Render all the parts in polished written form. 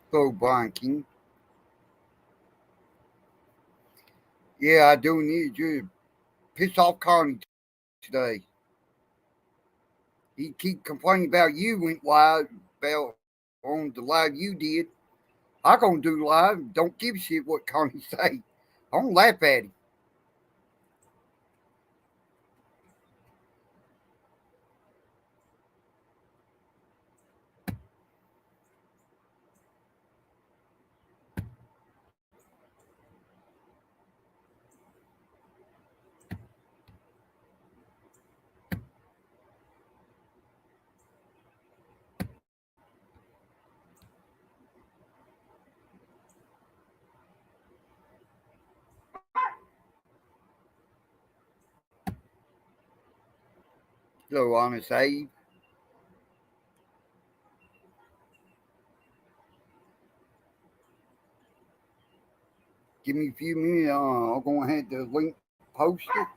Hello, Brian King. Yeah, I do need you to piss off Connie today. He keep complaining about you went live about on the live you did. I gonna do live. Don't give a shit what Connie say. I don't laugh at him. Hello, Honest Abe. Give me a few minutes. I'm gonna have the link posted.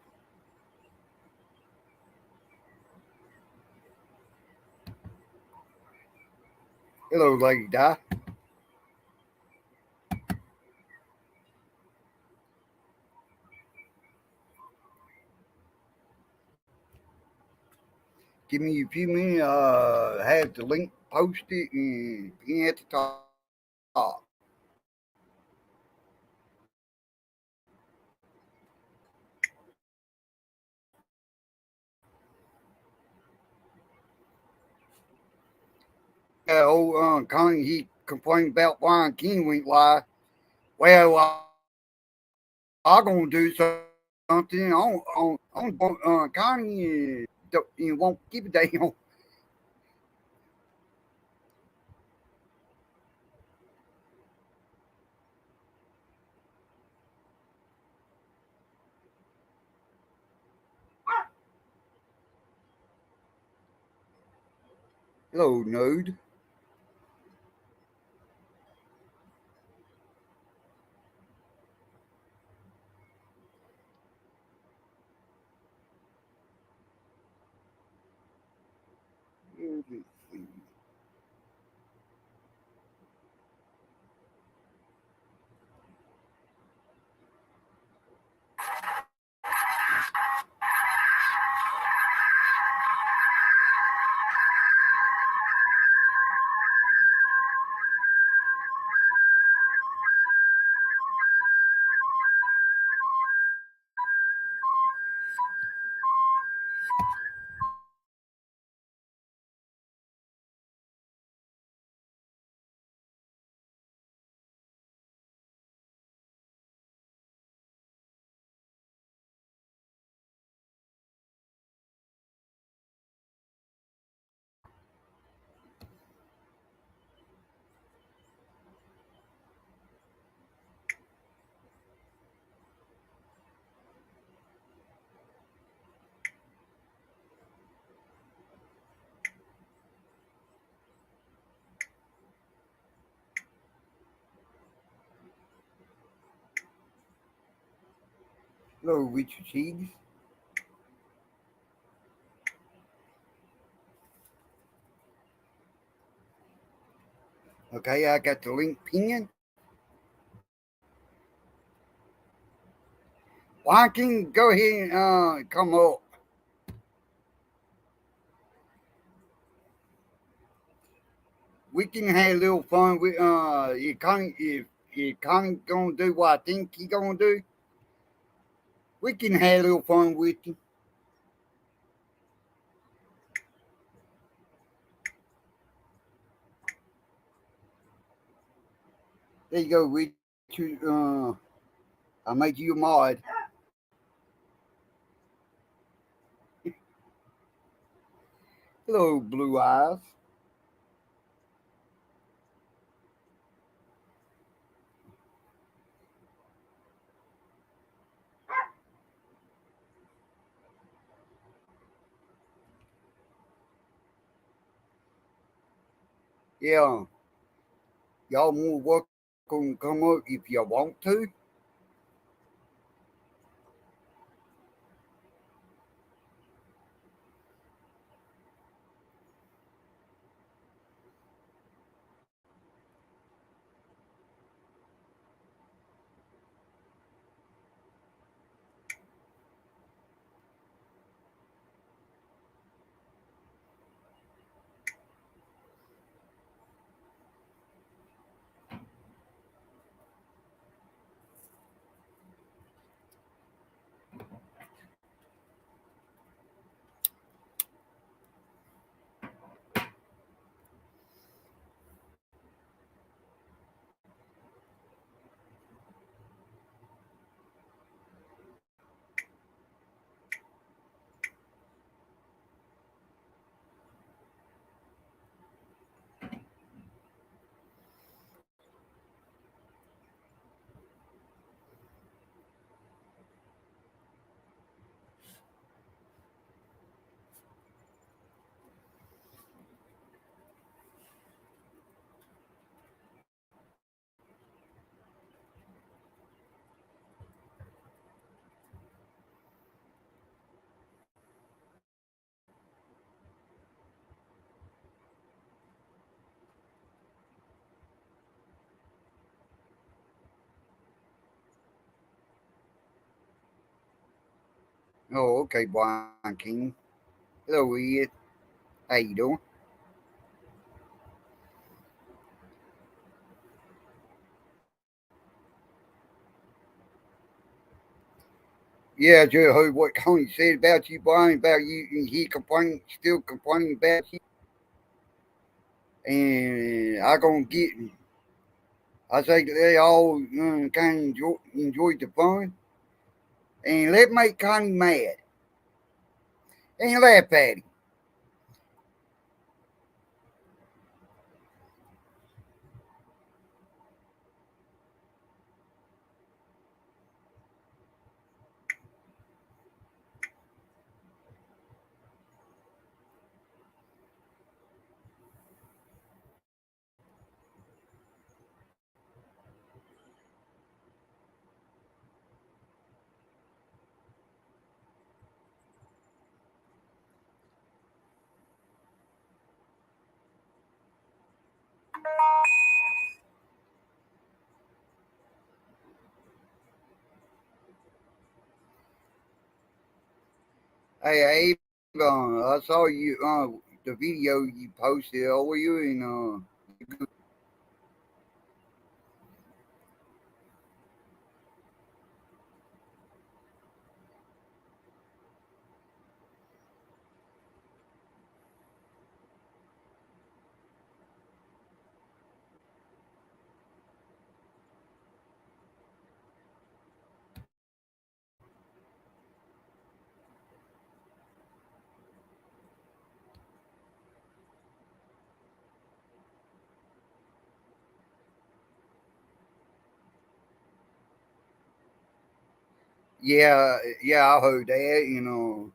Hello, Lady Di. Give me a few minutes. Have the link posted and pin at the top. Yeah, old Connie, he complained about Brian King went live. Well, I'm gonna do something on Connie and won't keep it down. Hello, nerd. Hello, Richard Higgs. Okay, I got the link pinned. Why can go ahead and come up? We can have a little fun with if Connie gonna do what I think he gonna do. We can have a little fun with him. There you go, Richard. I made you a mod. Hello, Blue Eyes. Yeah, y'all more welcome to come up if you want to. Oh, okay, Brian King. Hello, Ed. How you doing? Yeah, I just heard what Connie said about you, Brian, about you. He complaining, still complaining about you. And I gonna get. I think they all kind of enjoyed the fun, and let make Connie mad and laugh at him. Hey, Abe, I saw you the video you posted earlier, and yeah, yeah, I heard that.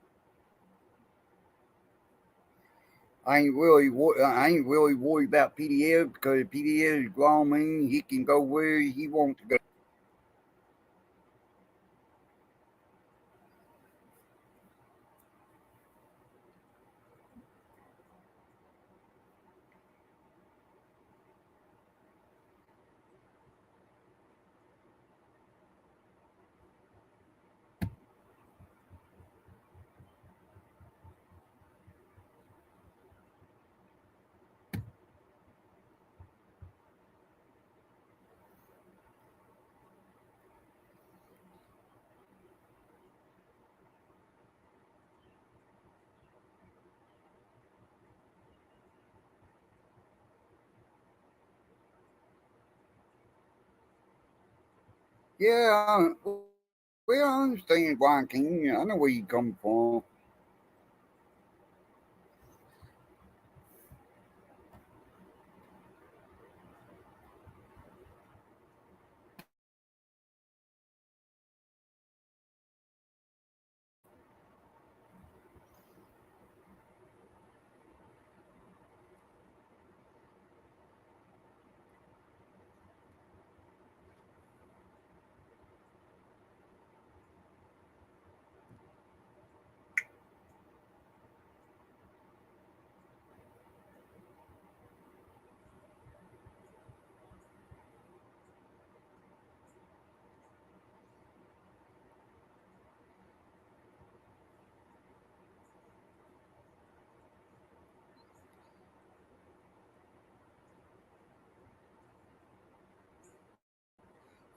I ain't really worried about PDF because PDF is grown man. He can go where he wants to go. Yeah, well, I understand Brian King. I know where you come from.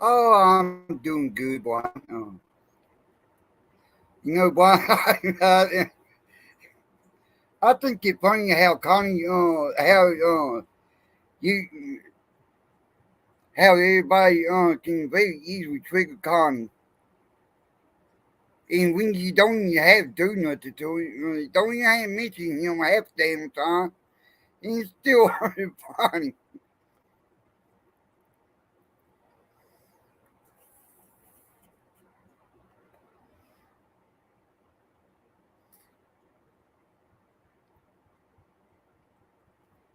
Oh, I'm doing good, Brian. Brian, I think it's funny how Connie, you, how everybody can very easily trigger Connie. And when you don't even have to do nothing to it, don't even have to mention him half the damn time, and it's still funny.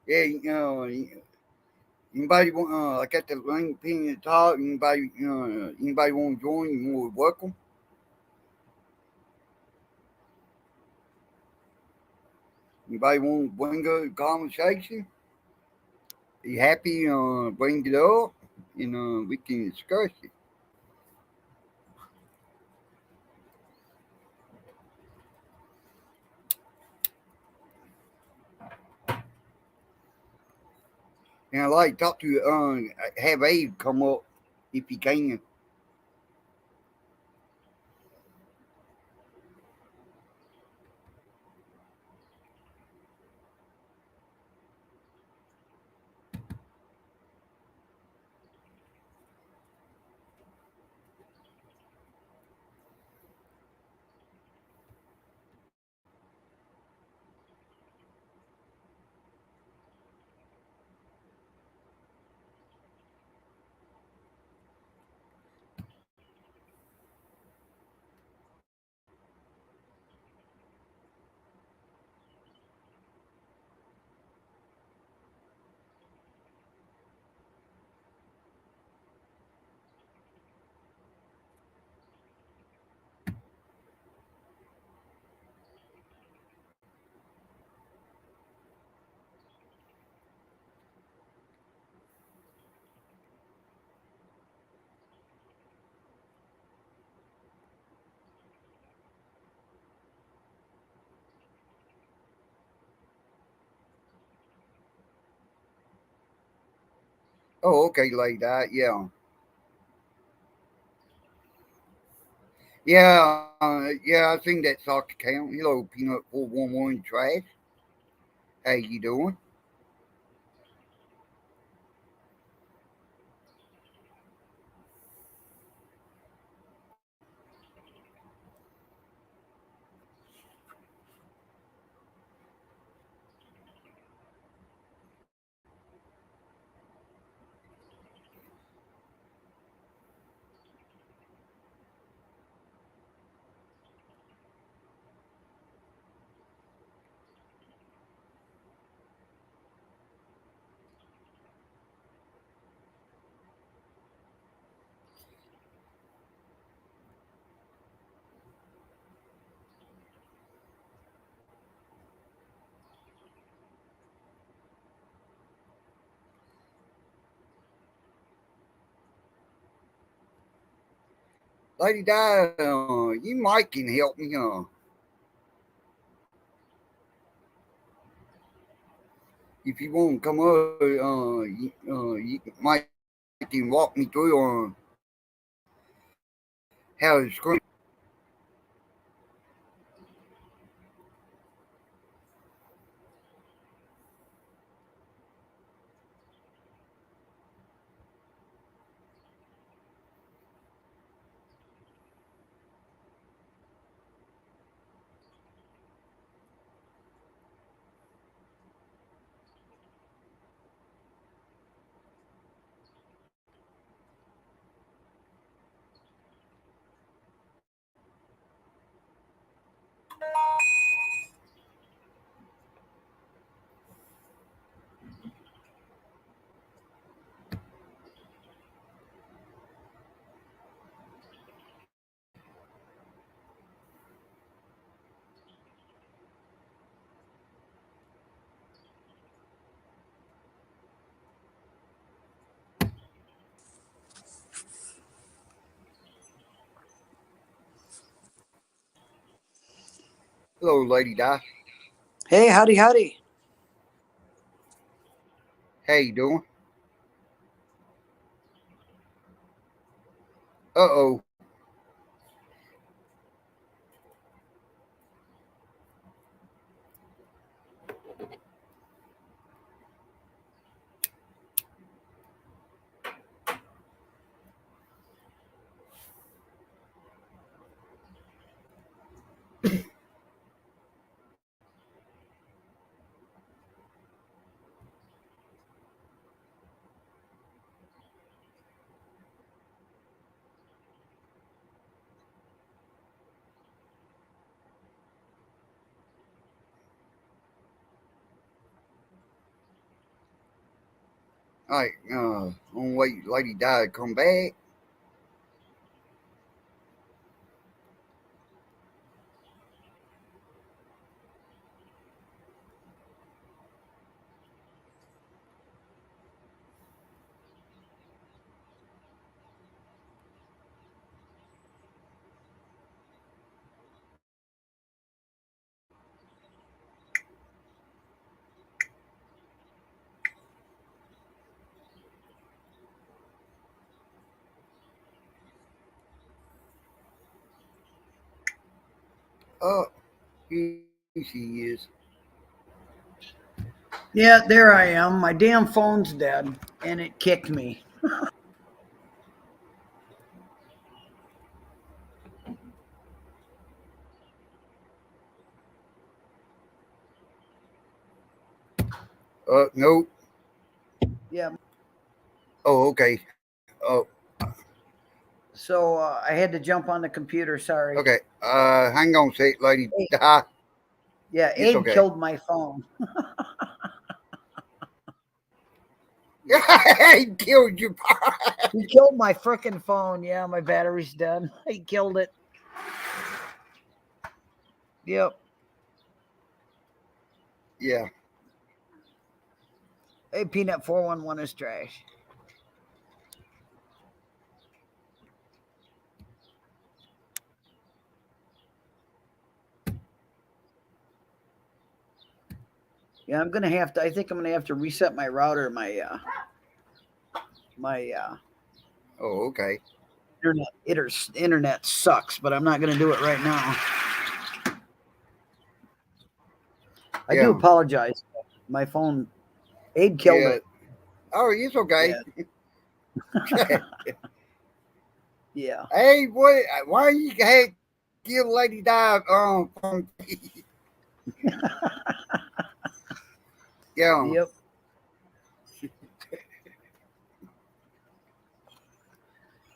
Yeah, anybody want, I got the link pin at the top. Anybody want to join, you're more welcome. Anybody want to bring up a conversation? Be happy, bring it up, and we can discuss it. And I like talk to have Abe come up if he can. Oh, okay, like that. Yeah, yeah. I seen that soccer count. Hello, Peanut 411 Trash. How you doing? Lady Di, you might can help me. If you want to come up, you might can walk me through how to screen. Hello, Lady Di. Hey, howdy, howdy. How you doing? Uh-oh. All right, on wait, Lady Di to come back. Oh, here she is. Yeah, there I am. My damn phone's dead, and it kicked me. Nope. Yeah, Oh, okay. Oh, so I had to jump on the computer. Sorry. okay. Hang on a sec, lady. Hey, yeah, It's Abe okay. killed my phone. He killed you. He killed my frickin' phone. Yeah, my battery's dead. He killed it. Yep. Yeah. Hey, Peanut 411 is trash. Yeah, I'm gonna have to. I think I'm gonna have to reset my router. My Oh, okay. internet sucks, but I'm not gonna do it right now. I do Yeah. apologize. My phone, Abe killed Yeah. it. Oh, it's okay. Yeah, yeah, Hey, what? Why you had kill Lady Di from? Yeah. yep.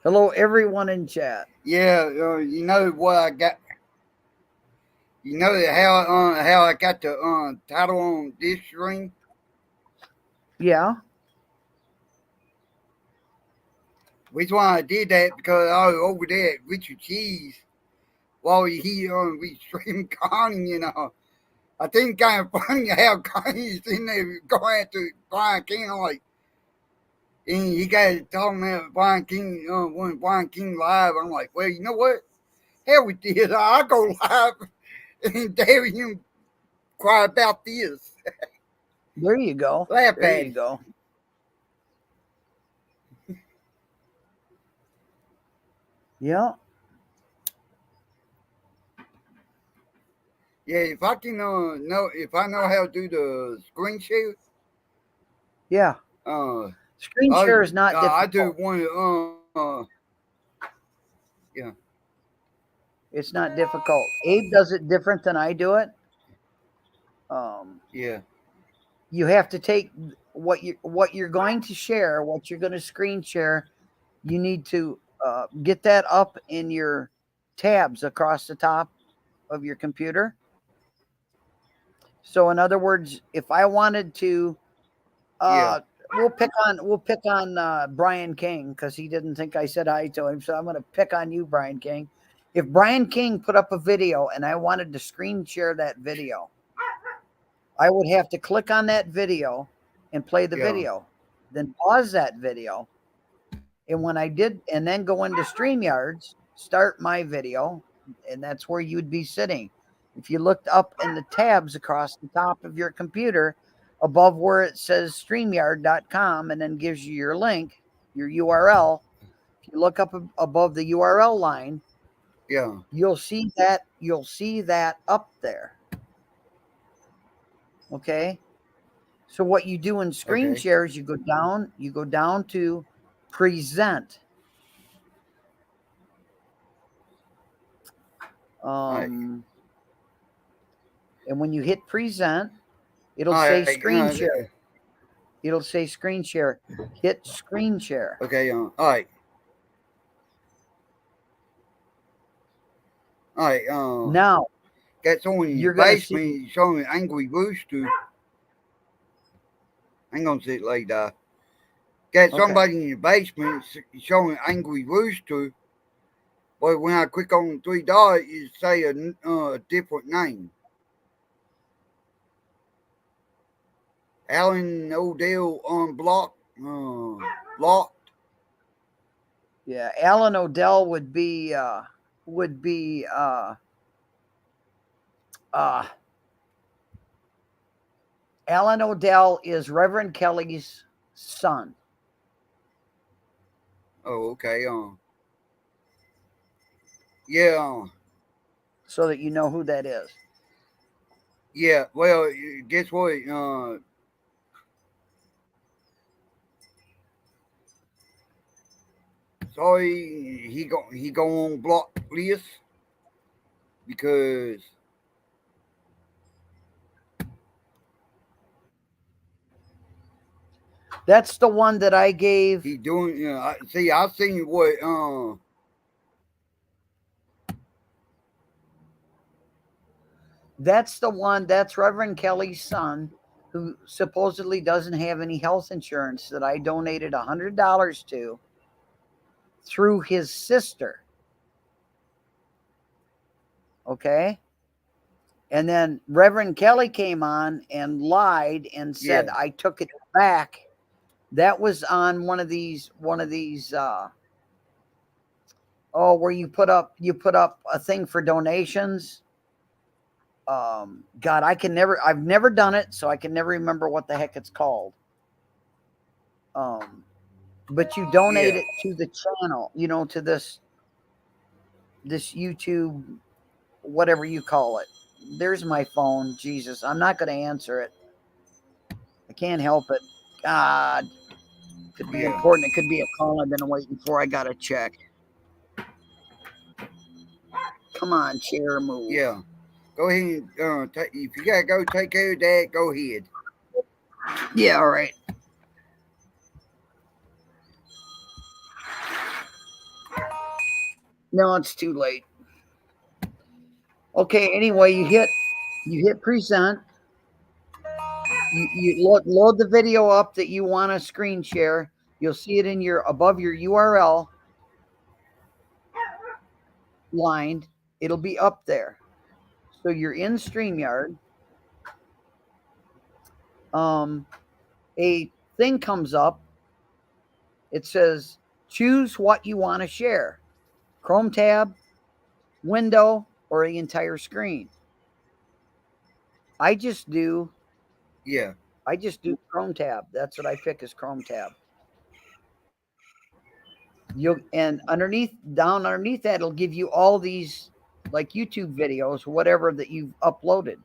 Hello, everyone in chat. Yeah. You know what I got? You know how I got the title on this stream? Yeah, Which one I did that because I was over there at Richard Cheese while he we stream Connie, you know. I think kind of funny how Connie's in there going after Brian King. I'm like, and he got talking about Brian King, when Brian King live. I'm like, well, you know what? Hell with this. I go live and dare him cry about this. there you go. Laugh There at you it. go. Yeah, Yeah, if I can know if I know how to do the screen share, yeah. uh, Screen share is not I do difficult. one. Yeah, It's not difficult. Abe does it different than I do it. Um, yeah, you have to take what you're going to share, what you're going to screen share. You need to get that up in your tabs across the top of your computer. So, in other words, if I wanted to, yeah, uh, we'll pick on Brian King because he didn't think I said hi to him. So I'm going to pick on you, Brian King. If Brian King put up a video and I wanted to screen share that video, I would have to click on that video and play the yeah, video, then pause that video. And when I did, and then go into StreamYards, start my video, and that's where you'd be sitting. If you looked up in the tabs across the top of your computer, above where it says StreamYard.com and then gives you your link, your URL, if you look up above the URL line, yeah. you'll see that up there. Okay. So what you do in screen Okay. shares, you go down to present. All right. Um, and when you hit present, it'll All say right. screen share. It'll say screen share. Hit screen share. Okay. All right. All right. Now Got someone in the you're gonna see. basement showing Angry Rooster. Hang on a sec, lady. Got Okay. somebody in the basement showing Angry Rooster, but when I click on three dots, it say a different name. Alan Odell unblocked. Blocked. Yeah, Alan Odell would be uh Alan Odell is Reverend Kelly's son. Oh, okay. Yeah. so that you know who that is. Yeah, well, guess what? Sorry, he go on block list because That's the one that I gave. he doing. See, I seen what. That's the one. That's Reverend Kelly's son, who supposedly doesn't have any health insurance, that I donated $100 to through his sister. Okay. And then Reverend Kelly came on and lied and said Yeah, I took it back. That was on one of these where you put up a thing for donations. God, I've never done it, so I can never remember what the heck it's called. But you donate yeah. it to the channel, to this YouTube, whatever you call it. There's my phone. Jesus, I'm not going to answer it. I can't help it. God, could be Yeah, important. It could be a call I've been waiting for. I got to check. Come on, chair, move. yeah. Go ahead. If you gotta go take care of that, go ahead. Yeah, all right. No, it's too late. Okay, anyway, you hit present. You load the video up that you want to screen share. You'll see it in above your URL lined. It'll be up there. So you're in StreamYard. A thing comes up. It says choose what you want to share. Chrome tab, window, or the entire screen. I just do Yeah, Chrome tab. That's what I pick as Chrome tab. And down underneath that, it'll give you all these like YouTube videos, whatever that you've uploaded.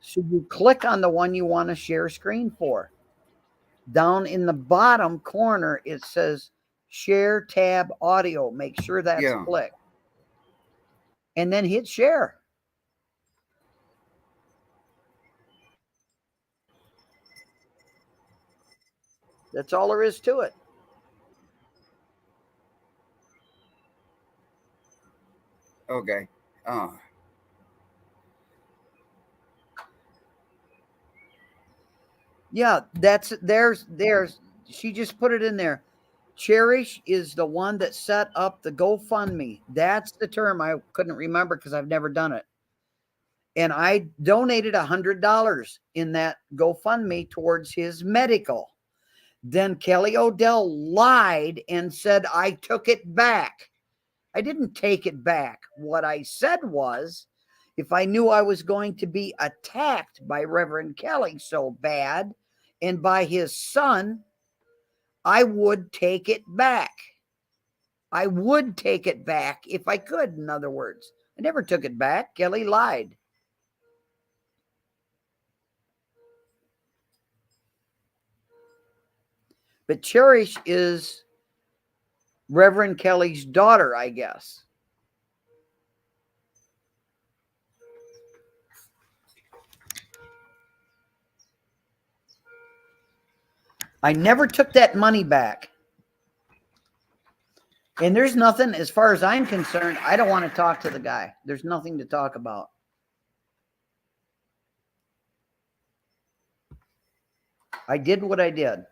So you click on the one you want to share screen for. Down in the bottom corner, it says share tab audio. Make sure that's yeah. clicked. And then hit share. That's all there is to it. Okay. Yeah, there's she just put it in there. Cherish is the one that set up the GoFundMe. That's the term I couldn't remember because I've never done it. And I donated $100 in that GoFundMe towards his medical. Then Kelly Odell lied and said I took it back. I didn't take it back. What I said was, if I knew I was going to be attacked by Reverend Kelly so bad and by his son, I would take it back. I would take it back if I could, in other words. I never took it back. Kelly lied. But Cherish is Reverend Kelly's daughter, I guess. I never took that money back. And there's nothing, as far as I'm concerned, I don't want to talk to the guy. There's nothing to talk about. I did what I did.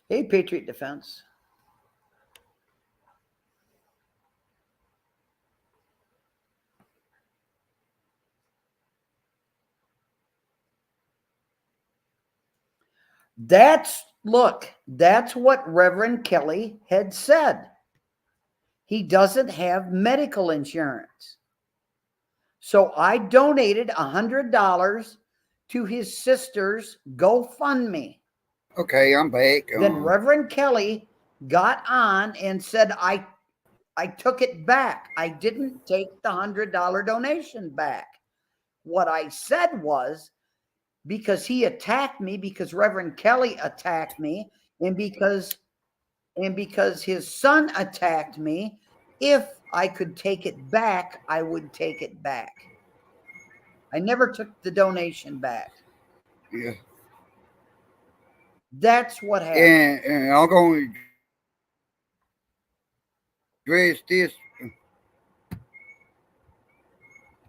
Hey, Patriot Defense. That's what Reverend Kelly had said. He doesn't have medical insurance. So I donated $100 to his sister's GoFundMe. Okay, I'm back. Then Reverend Kelly got on and said, I took it back. I didn't take the $100 donation back. What I said was, because he attacked me, because Reverend Kelly attacked me, and because his son attacked me, if I could take it back, I would take it back. I never took the donation back. Yeah. That's what happened. And I'm going to address this.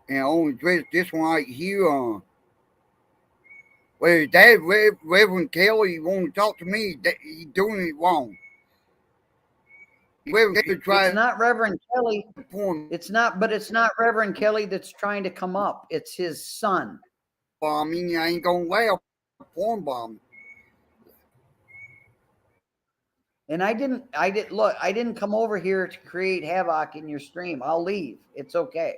And I'm going to address this one right here. Well, that Reverend Kelly won't talk to me. That he's doing it wrong. Reverend Kelly It's not Reverend Kelly. It's not Reverend Kelly that's trying to come up. It's his son. Bombing. I ain't gonna allow porn bombing. And I didn't come over here to create havoc in your stream. I'll leave. It's okay.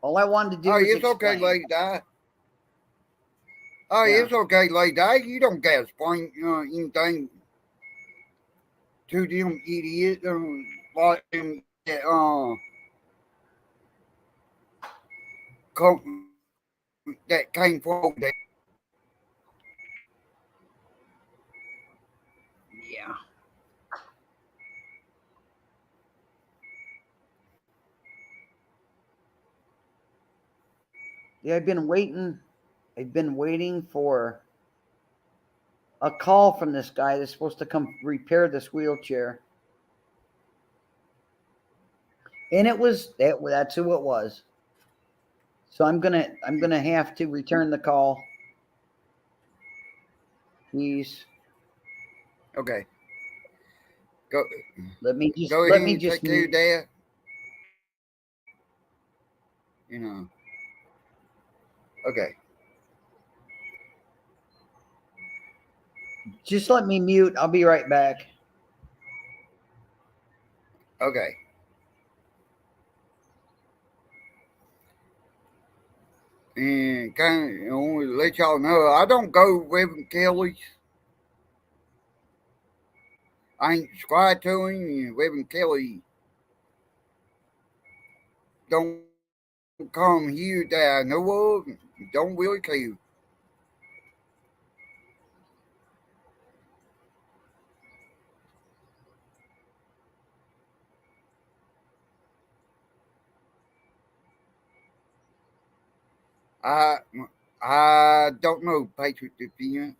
All I wanted to do was it's explain. okay, Lady Di. Yeah. It's okay, Lady Di. You don't got to explain anything to them idiots like them that came forward. Yeah. Yeah, I've been waiting for a call from this guy that's supposed to come repair this wheelchair. And that's who it was. So I'm gonna have to return the call. Please. Okay. Go. Let me just take care of that. You know. Okay. Just let me mute. I'll be right back. Okay. And kind of let y'all know, I don't go Reverend Kelly's. I ain't subscribed to him. And Reverend Kelly don't come here that I know of. Don't really care. I don't know Patriot Defense.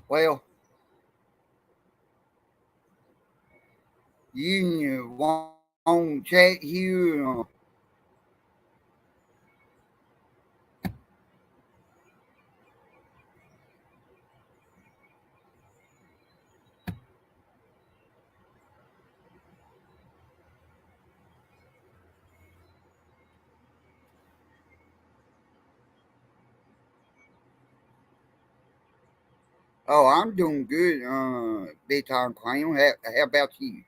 Well, you want chat here. Oh, I'm doing good, Big Time Clown. How about you?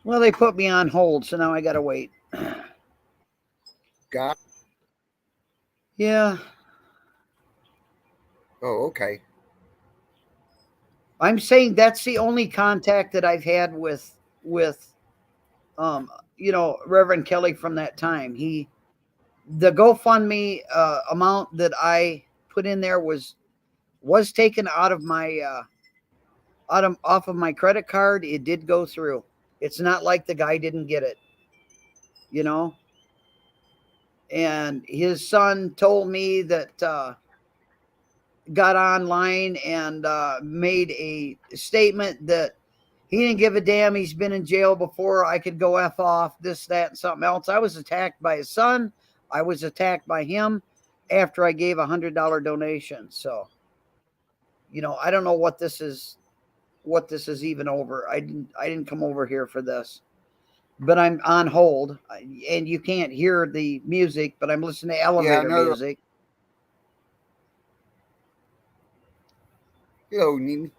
Well, they put me on hold, so now I gotta wait. Got. Yeah. Oh, okay. I'm saying that's the only contact that I've had with Reverend Kelly from that time. The GoFundMe amount that I put in there was taken out of my off of my credit card. It did go through. It's not like the guy didn't get it, you know. And his son told me that got online and made a statement that he didn't give a damn. He's been in jail before. I could go F off, this, that, and something else. I was attacked by his son. I was attacked by him after I gave $100 donation. So, I don't know what this is even over. I didn't come over here for this. But I'm on hold and you can't hear the music, but I'm listening to Yeah, I elevator know. music. Hello, Nini.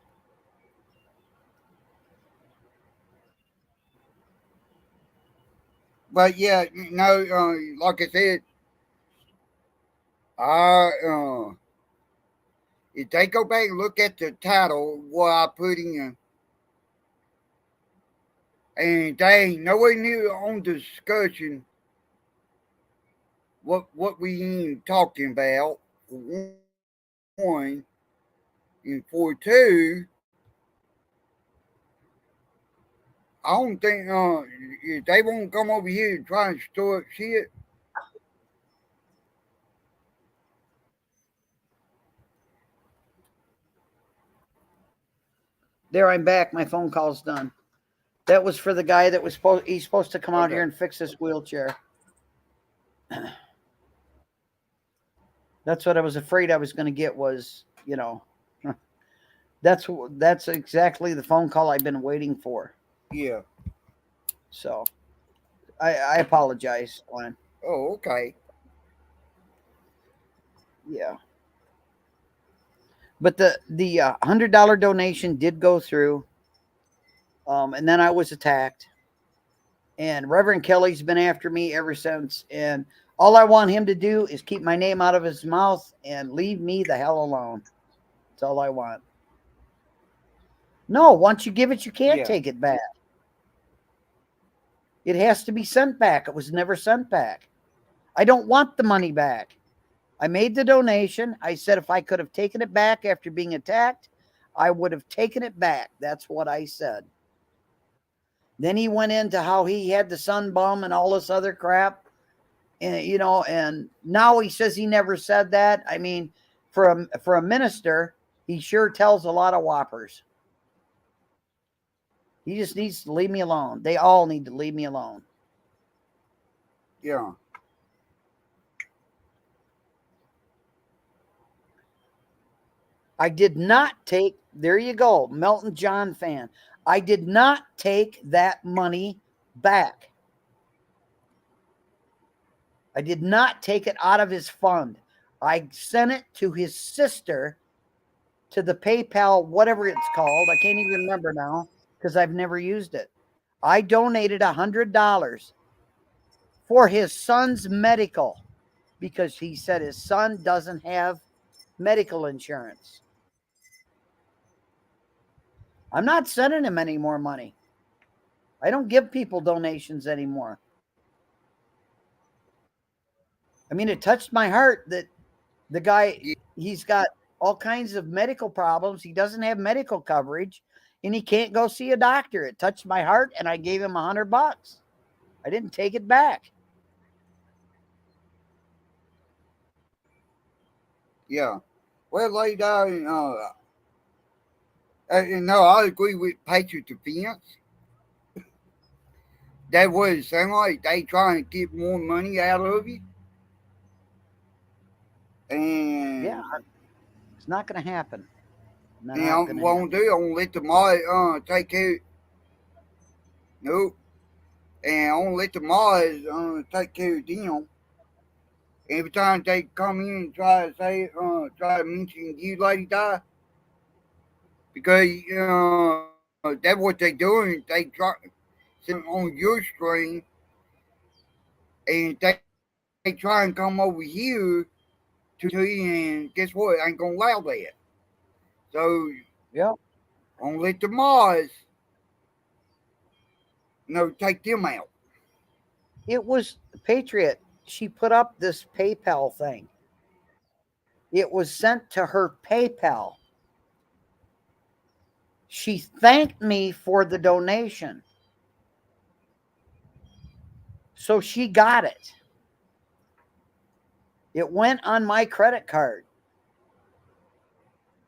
But yeah, like I said, I if they go back and look at the title, what I put in, and they ain't nowhere near on discussion what we even talking about. For one, and for two, I don't think if they won't come over here and try and store up shit. There, I'm back. My phone call's done. That was for the guy that was he's supposed to come out here Okay. and fix this wheelchair. That's what I was afraid I was going to get was, that's that's exactly the phone call I've been waiting for. Yeah. So I apologize, Glenn. Oh, okay. Yeah, but the $100 donation did go through, and then I was attacked, and Reverend Kelly's been after me ever since, and all I want him to do is keep my name out of his mouth and leave me the hell alone. That's all I want. No, once you give it, you can't Yeah. take it back. It has to be sent back. It was never sent back. I don't want the money back. I made the donation. I said if I could have taken it back after being attacked, I would have taken it back. That's what I said. Then he went into how he had the sun bum and all this other crap. And now he says he never said that. I mean, for a minister, he sure tells a lot of whoppers. He just needs to leave me alone. They all need to leave me alone. Yeah. I did not take, there you go, Melton John fan. I did not take that money back. I did not take it out of his fund. I sent it to his sister to the PayPal, whatever it's called. I can't even remember now because I've never used it. I donated $100 for his son's medical because he said his son doesn't have medical insurance. I'm not sending him any more money. I don't give people donations anymore. I mean, it touched my heart that the guy, he's got all kinds of medical problems. He doesn't have medical coverage and he can't go see a doctor. It touched my heart and I gave him $100. I didn't take it back. Yeah. Well, laid out, no, I agree with Patriot Defense. That what it sound like. They trying to get more money out of you. Yeah, And it's not going to happen. Not and going to what I'm happen. gonna do, I'm gonna let the mod take care. Nope. And I'm gonna let the mods take care of them. Every time they come in and try to say, try to mention you, Lady Di, because that's what they're doing. They try sitting on your screen, and they try and come over here to you, and guess what? I ain't gonna allow that. So Yeah. I'm gonna let the mods, take them out. It was Patriot. She put up this PayPal thing. It was sent to her PayPal. She thanked me for the donation. So she got it. It went on my credit card.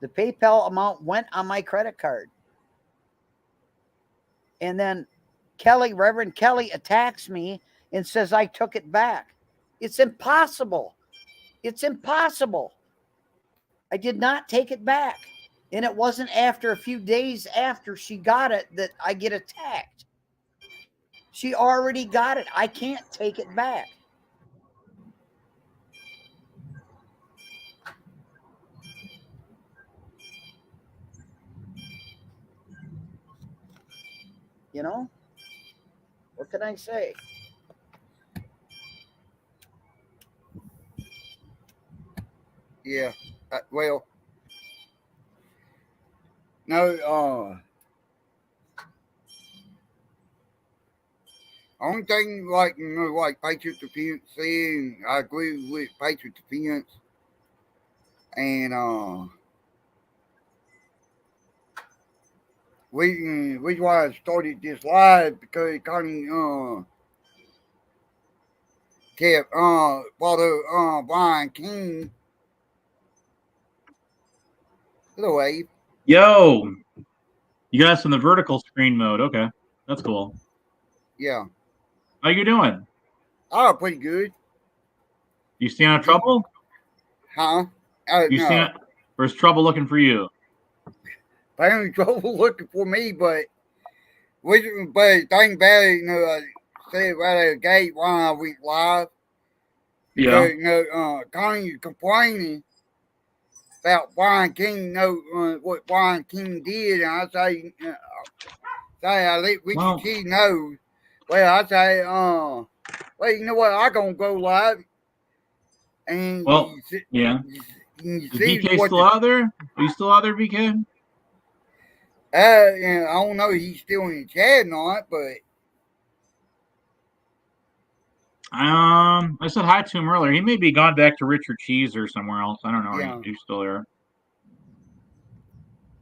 The PayPal amount went on my credit card. And then Reverend Kelly attacks me and says I took it back. It's impossible. It's impossible. I did not take it back. And it wasn't after a few days after she got it that I get attacked. She already got it. I can't take it back. You know? What can I say? Yeah. Well, no, only thing like like Patriot Defense said, I agree with Patriot Defense, and we why I started this live because Connie kept Father Brian King. Hello, Abe. Yo, you got us in the vertical screen mode. Okay, that's cool. Yeah. How you doing? Oh, pretty good. You staying out of trouble? Huh? You No. staying? Or is trouble looking for you? Apparently trouble looking for me, but thing about it, I said right at the gate why I went live. Yeah. Because Connie's complaining about Brian King what Brian King did, and I say I let Richard T know. Well, I say, well, you know what? I gonna go live, and yeah. You Is see BK still out there? Are you still out there, BK? I don't know. If he's still in the chat or not, but I said hi to him earlier. He may be gone back to Richard Cheese or somewhere else. I don't know. Yeah. He's still there.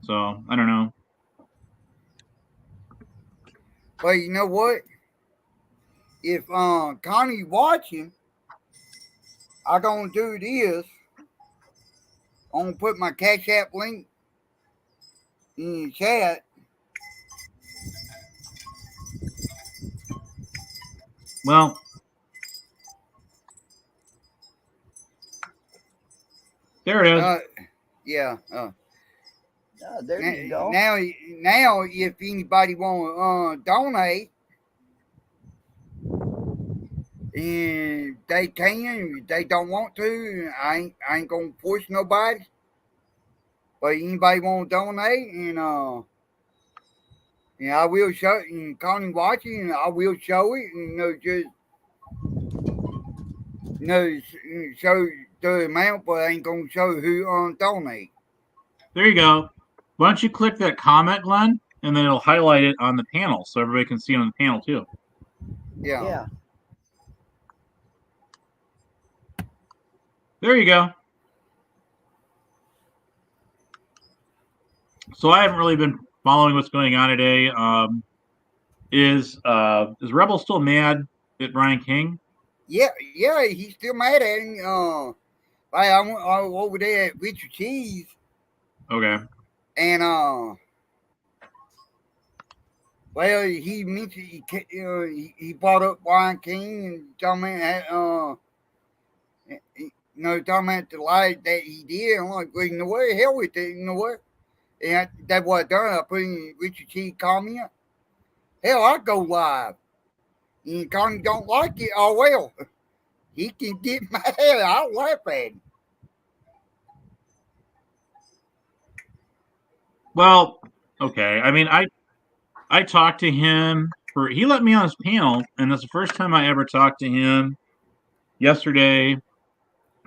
So I don't know. But you know what? If Connie watching, I gonna do this. I'm gonna put my Cash App link in the chat. Well, there it is. Yeah. There you go. Now, if anybody want to donate, and they can, if they don't want to, I ain't gonna force nobody. But anybody want to donate, and I will show. And Connie watching, and I will show it, and just show the amount, but I ain't gonna show who donate. There you go. Why don't you click that comment, Glenn, and then it'll highlight it on the panel so everybody can see it on the panel too. Yeah. There you go. So I haven't really been following what's going on today. Is Rebel still mad at Brian King? Yeah, he's still mad at him. I went over there at Richard Cheese. Okay. And well, he mentioned he brought up Brian King and talking about talking about the lie that he did. I'm like, well, you know what? Hell with it. You know what? And that's what I done. I put in Richard Cheese comment. Hell, I go live. And Connie don't like it. Oh well, he can get mad. I'll laugh at him. Well, okay. I mean, I talked to him he let me on his panel, and that's the first time I ever talked to him yesterday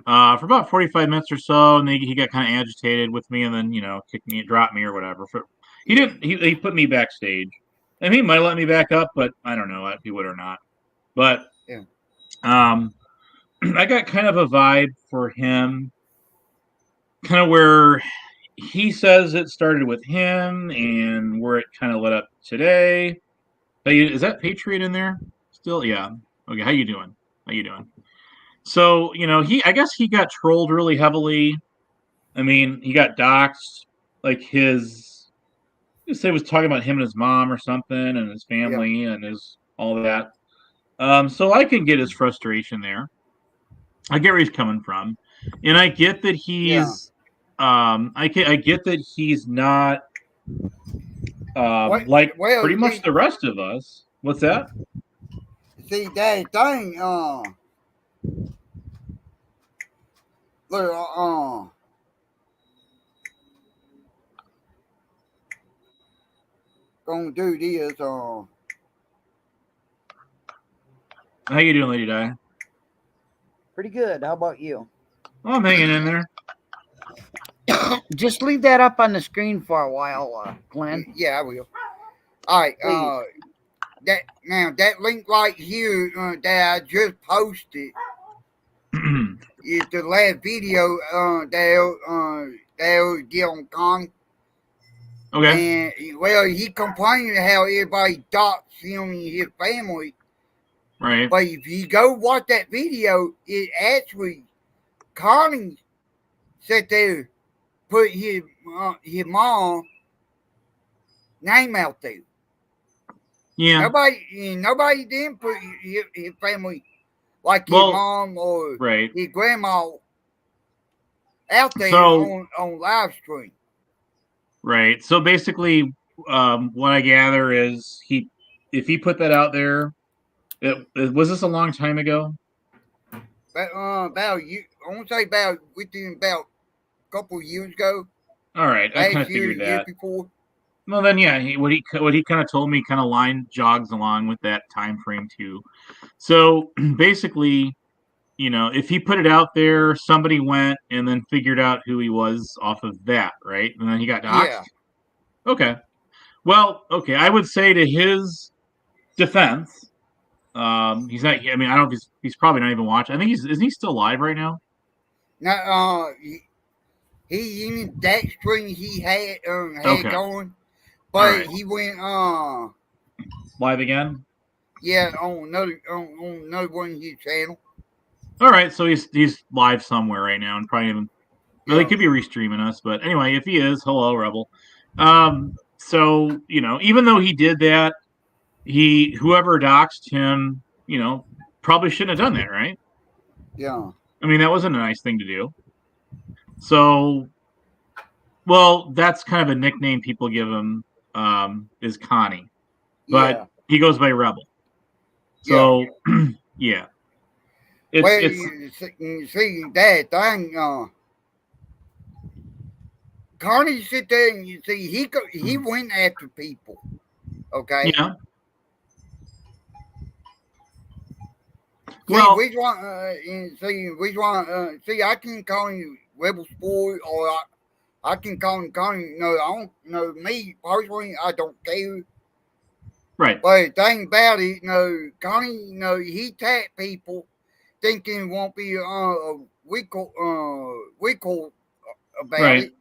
for about 45 minutes or so, and then he got kind of agitated with me, and then kicked me, dropped me or whatever. He didn't. He put me backstage, and he might let me back up, but I don't know if he would or not. But yeah. I got kind of a vibe for him, kind of where he says it started with him and where it kind of led up today. Hey, is that Patriot in there still? Yeah. Okay. How you doing? How you doing? So, I guess he got trolled really heavily. I mean, he got doxxed. Like say he was talking about him and his mom or something and his Yeah. family and his all that. So I can get his frustration there. I get where he's coming from. And I get that Yeah. I get that he's not What? like Well, pretty much the rest of us. What's that? see that thing. Look. Gonna do this. How you doing, Lady Di? Pretty good. How about you? Oh, I'm hanging in there. Just leave that up on the screen for a while, Glenn. Yeah, I will. All right. Please. That link right here that I just posted is the last video they'll get on Connie. Okay. And well, he complained how everybody doxed him and his family. Right. But if you go watch that video, it actually Connie sat there, put his mom name out there. Yeah. Nobody didn't put his family like his Well, mom or right. his grandma out there So, on live stream. right. So basically, what I gather is if he put that out there, was this a long time ago? But about you, I want to say about within about a couple of years ago. All right, I kind Last of year, figured year that. before. Well, then, yeah, what he kind of told me kind of line jogs along with that time frame too. So basically, if he put it out there, somebody went and then figured out who he was off of that, right? And then he got doxxed. Yeah. Okay. Well, okay. I would say to his defense, he's not. I mean, I don't know if he's probably not even watching. I think isn't he still live right now? Now, he in that stream he had Okay. going, but right. he went Live again. yeah on another one of his channel. All right, so he's live somewhere right now, and probably even well, he could be restreaming us, but anyway, if he is, hello, Rebel. So even though he did that, whoever doxed him, probably shouldn't have done that, right? Yeah. I mean, that wasn't a nice thing to do. So, well, that's kind of a nickname people give him, is Connie, but he goes by Rebel. So, yeah. You see that thing. Connie sit there and you see he went after people. Okay. Yeah. Well, which one? Which one? See, I can call you Rebel Sport, or I can call him Connie. No, I don't. No, me personally, I don't care. Right. But the thing about it, Connie, he tapped people, thinking it won't be weekly about it.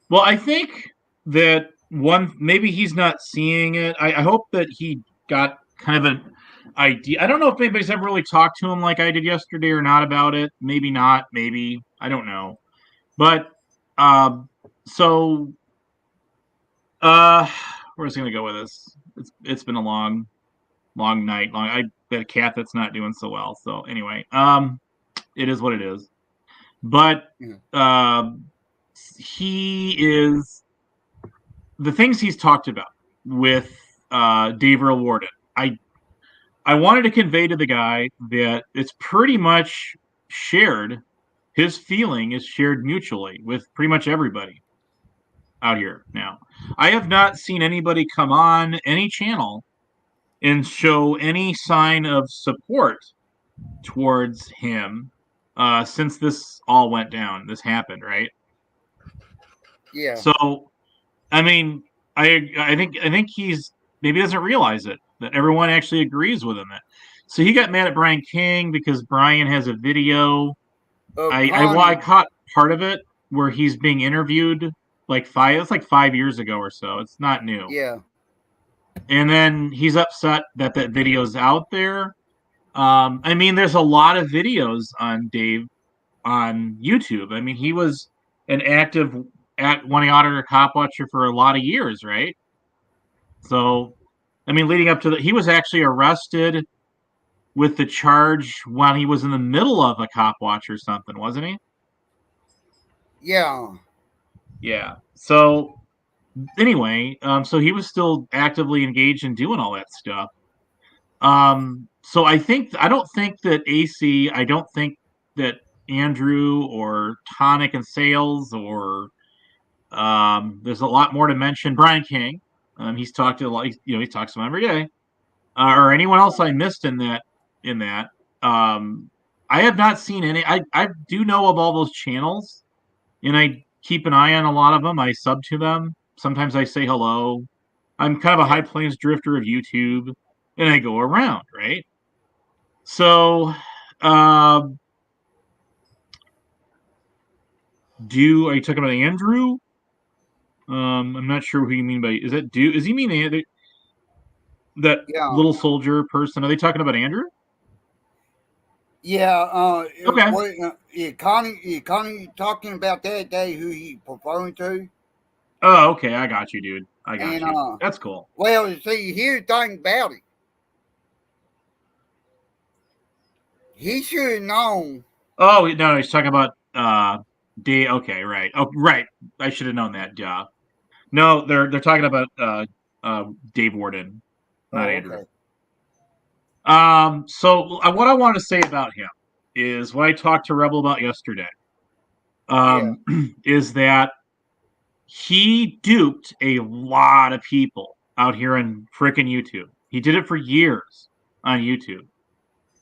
Well, I think that maybe he's not seeing it. I hope that he got kind of an idea. I don't know if anybody's ever really talked to him like I did yesterday or not about it. Maybe not. Maybe. I don't know. But so where's he gonna go with this? It's been a long night. I got a cat that's not doing so well. So anyway, it is what it is. But he is the things he's talked about with Dave Earl Warden. I wanted to convey to the guy that it's pretty much shared. His feeling is shared mutually with pretty much everybody out here now. I have not seen anybody come on any channel and show any sign of support towards him since this all went down. This happened, right? Yeah. So, I mean, I think he's maybe doesn't realize it that everyone actually agrees with him. So he got mad at Brian King because Brian has a video. I caught part of it. where he's being interviewed it's like 5 years ago or so. It's not new. Yeah. And then he's upset that that video's out there. I mean, there's a lot of videos on Dave on YouTube. I mean, he was an active wanting auditor cop watcher for a lot of years, right? So, I mean, leading up to he was actually arrested with the charge while he was in the middle of a cop watch or something, wasn't he? Yeah. Yeah. So anyway, so he was still actively engaged in doing all that stuff. So I don't think that AC, I don't think that Andrew or Tonic and Sales or there's a lot more to mention. Brian King, he's talked to a lot, he talks to him every day, or anyone else I missed in that. In that, I have not seen any. I do know of all those channels, and I keep an eye on a lot of them. I sub to them. Sometimes I say hello. I'm kind of a high plains drifter of YouTube, and I go around, right? So, uh, are you talking about Andrew? I'm not sure who you mean by is that do? Is he mean that Yeah. little soldier person? Are they talking about Andrew? Yeah. Okay. What? Connie talking about that day who he referring to, Oh, okay. I got you, dude. I got and you. That's cool. well, see, here's the thing about it. He should have known. Oh no, he's talking about Dave. Okay, right. Oh, right. I should have known that. Yeah. No, they're talking about Dave Warden, not Oh, Andrew. okay. So what I want to say about him is what I talked to Rebel about yesterday. Yeah. Is that he duped a lot of people out here on frickin' YouTube. He did it for years on YouTube.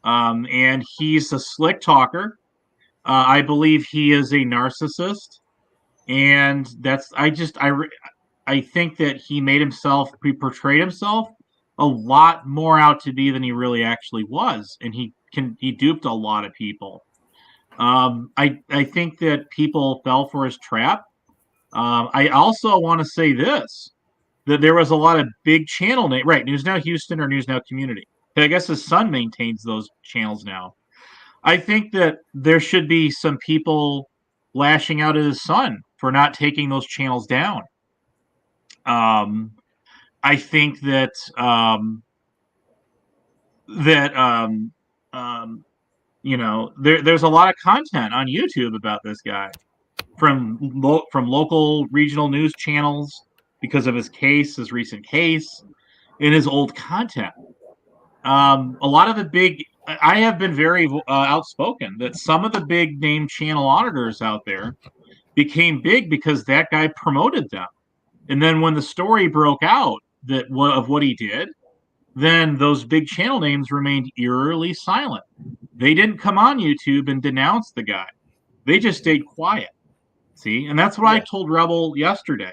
And he's a slick talker. I believe he is a narcissist, and I think that he portrayed himself a lot more out to be than he really actually was, and he duped a lot of people. I think that people fell for his trap. I also want to say this that there was a lot of big channel name right News Now Houston or News Now Community. I guess his son maintains those channels now. I think that there should be some people lashing out at his son for not taking those channels down. Um, I think that that there's a lot of content on YouTube about this guy from local regional news channels because of his recent case, and his old content. A lot of the big I have been very outspoken that some of the big name channel auditors out there became big because that guy promoted them. And then when the story broke out of what he did, then those big channel names remained eerily silent. They didn't come on YouTube and denounce the guy. They just stayed quiet. See? And that's what I Yeah. told Rebel yesterday.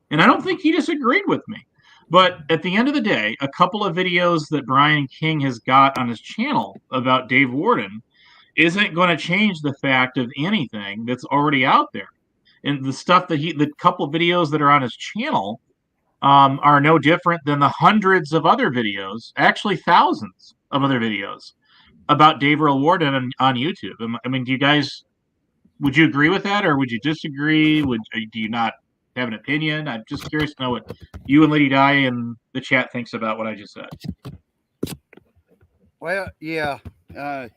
And I don't think he disagreed with me. But at the end of the day, a couple of videos that Brian King has got on his channel about Dave Warden isn't going to change the fact of anything that's already out there. And the stuff the couple videos that are on his channel are no different than the hundreds of other videos, actually thousands of other videos about Dave Earl Warden on YouTube. I mean, would you agree with that, or would you disagree? Do you not have an opinion? I'm just curious to know what you and Lady Di in the chat thinks about what I just said. Well, yeah. Well,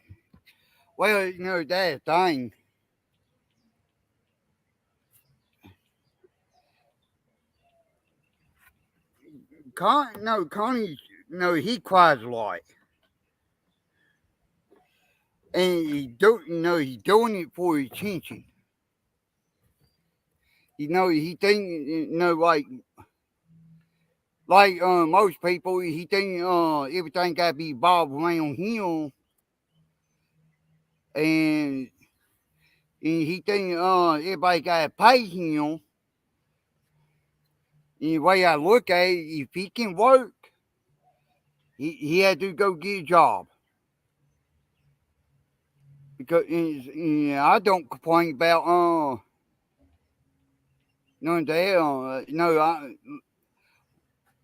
that thing. Connie, he cries a lot. And he's doing it for attention. He think, most people, he think, everything got to be involved around him. And he think, everybody got to pay him. And the way I look at it, if he can work, he had to go get a job. Because I don't complain about No, they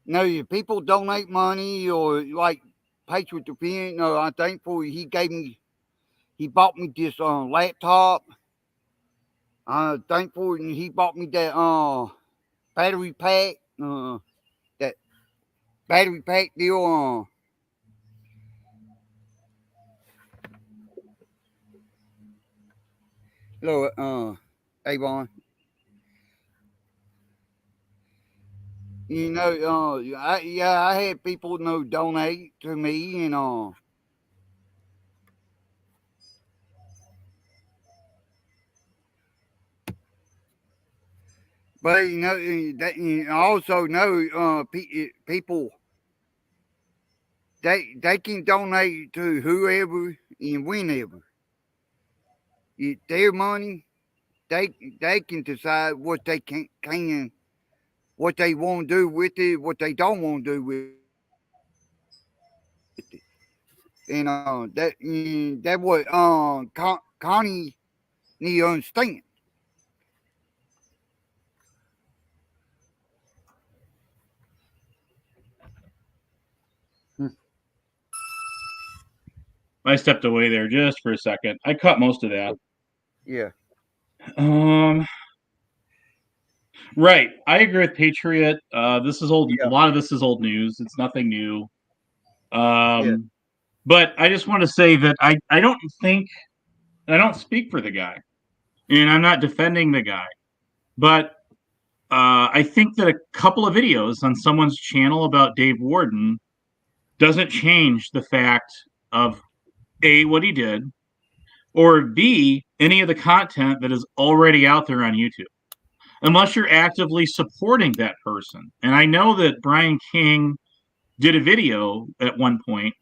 no, if people donate money or like Patriot Defense. No, I'm thankful he bought me this laptop. I'm thankful he bought me that battery pack. That battery pack deal. Hello, Avon. I had people donate to me and but I also know people they can donate to whoever and whenever. Their money, they they can decide what they can what they want to do with it, what they don't want to do with it. And that what Connie need to understand. I stepped away there just for a second. I caught most of that. Yeah. Um, right. I agree with Patriot. This is old. A Yeah. lot of this is old news. It's nothing new. Yeah. But I just want to say that I don't think I don't speak for the guy, and I'm not defending the guy. But I think that a couple of videos on someone's channel about Dave Warden doesn't change the fact of A, what he did, or B, any of the content that is already out there on YouTube, unless you're actively supporting that person. And I know that Brian King did a video at one point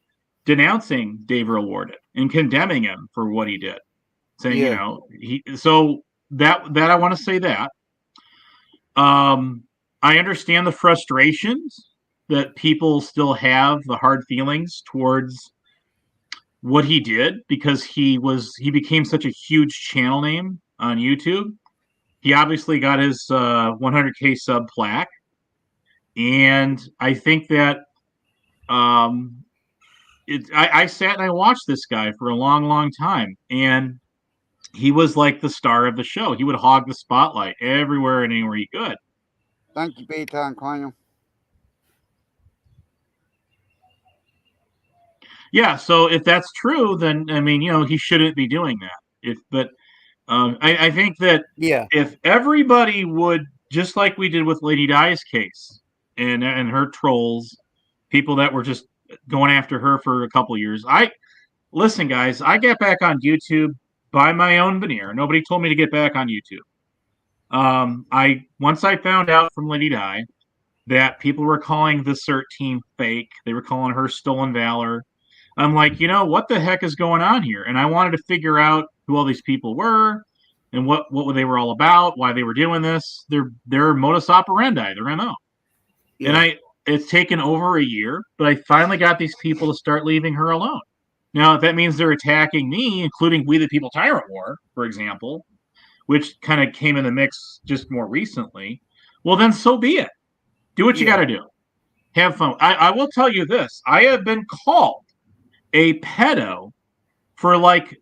denouncing Dave Earl Warden and condemning him for what he did, saying, Yeah. so that I want to say that. I understand the frustrations that people still have, the hard feelings towards what he did because he became such a huge channel name on YouTube. He obviously got his 100K sub plaque, and I think that I sat and I watched this guy for a long, long time, and he was like the star of the show. He would hog the spotlight everywhere and anywhere he could. Thank you, big time, Quinn. Yeah, so if that's true, then I mean, he shouldn't be doing that. But I think that Yeah. if everybody would, just like we did with Lady Di's case and her trolls, people that were just going after her for a couple years. Listen, guys, I get back on YouTube by my own veneer. Nobody told me to get back on YouTube. I once I found out from Lady Di that people were calling the CERT team fake. They were calling her stolen valor. I'm like, what the heck is going on here? And I wanted to figure out who all these people were and what they were all about, why they were doing this, their modus operandi, their MO. Yeah. And it's taken over a year, but I finally got these people to start leaving her alone. Now, if that means they're attacking me, including We the People Tyrant War, for example, which kind of came in the mix just more recently, well, then so be it. Do what you got to do. Have fun. I will tell you this. I have been called a pedo for like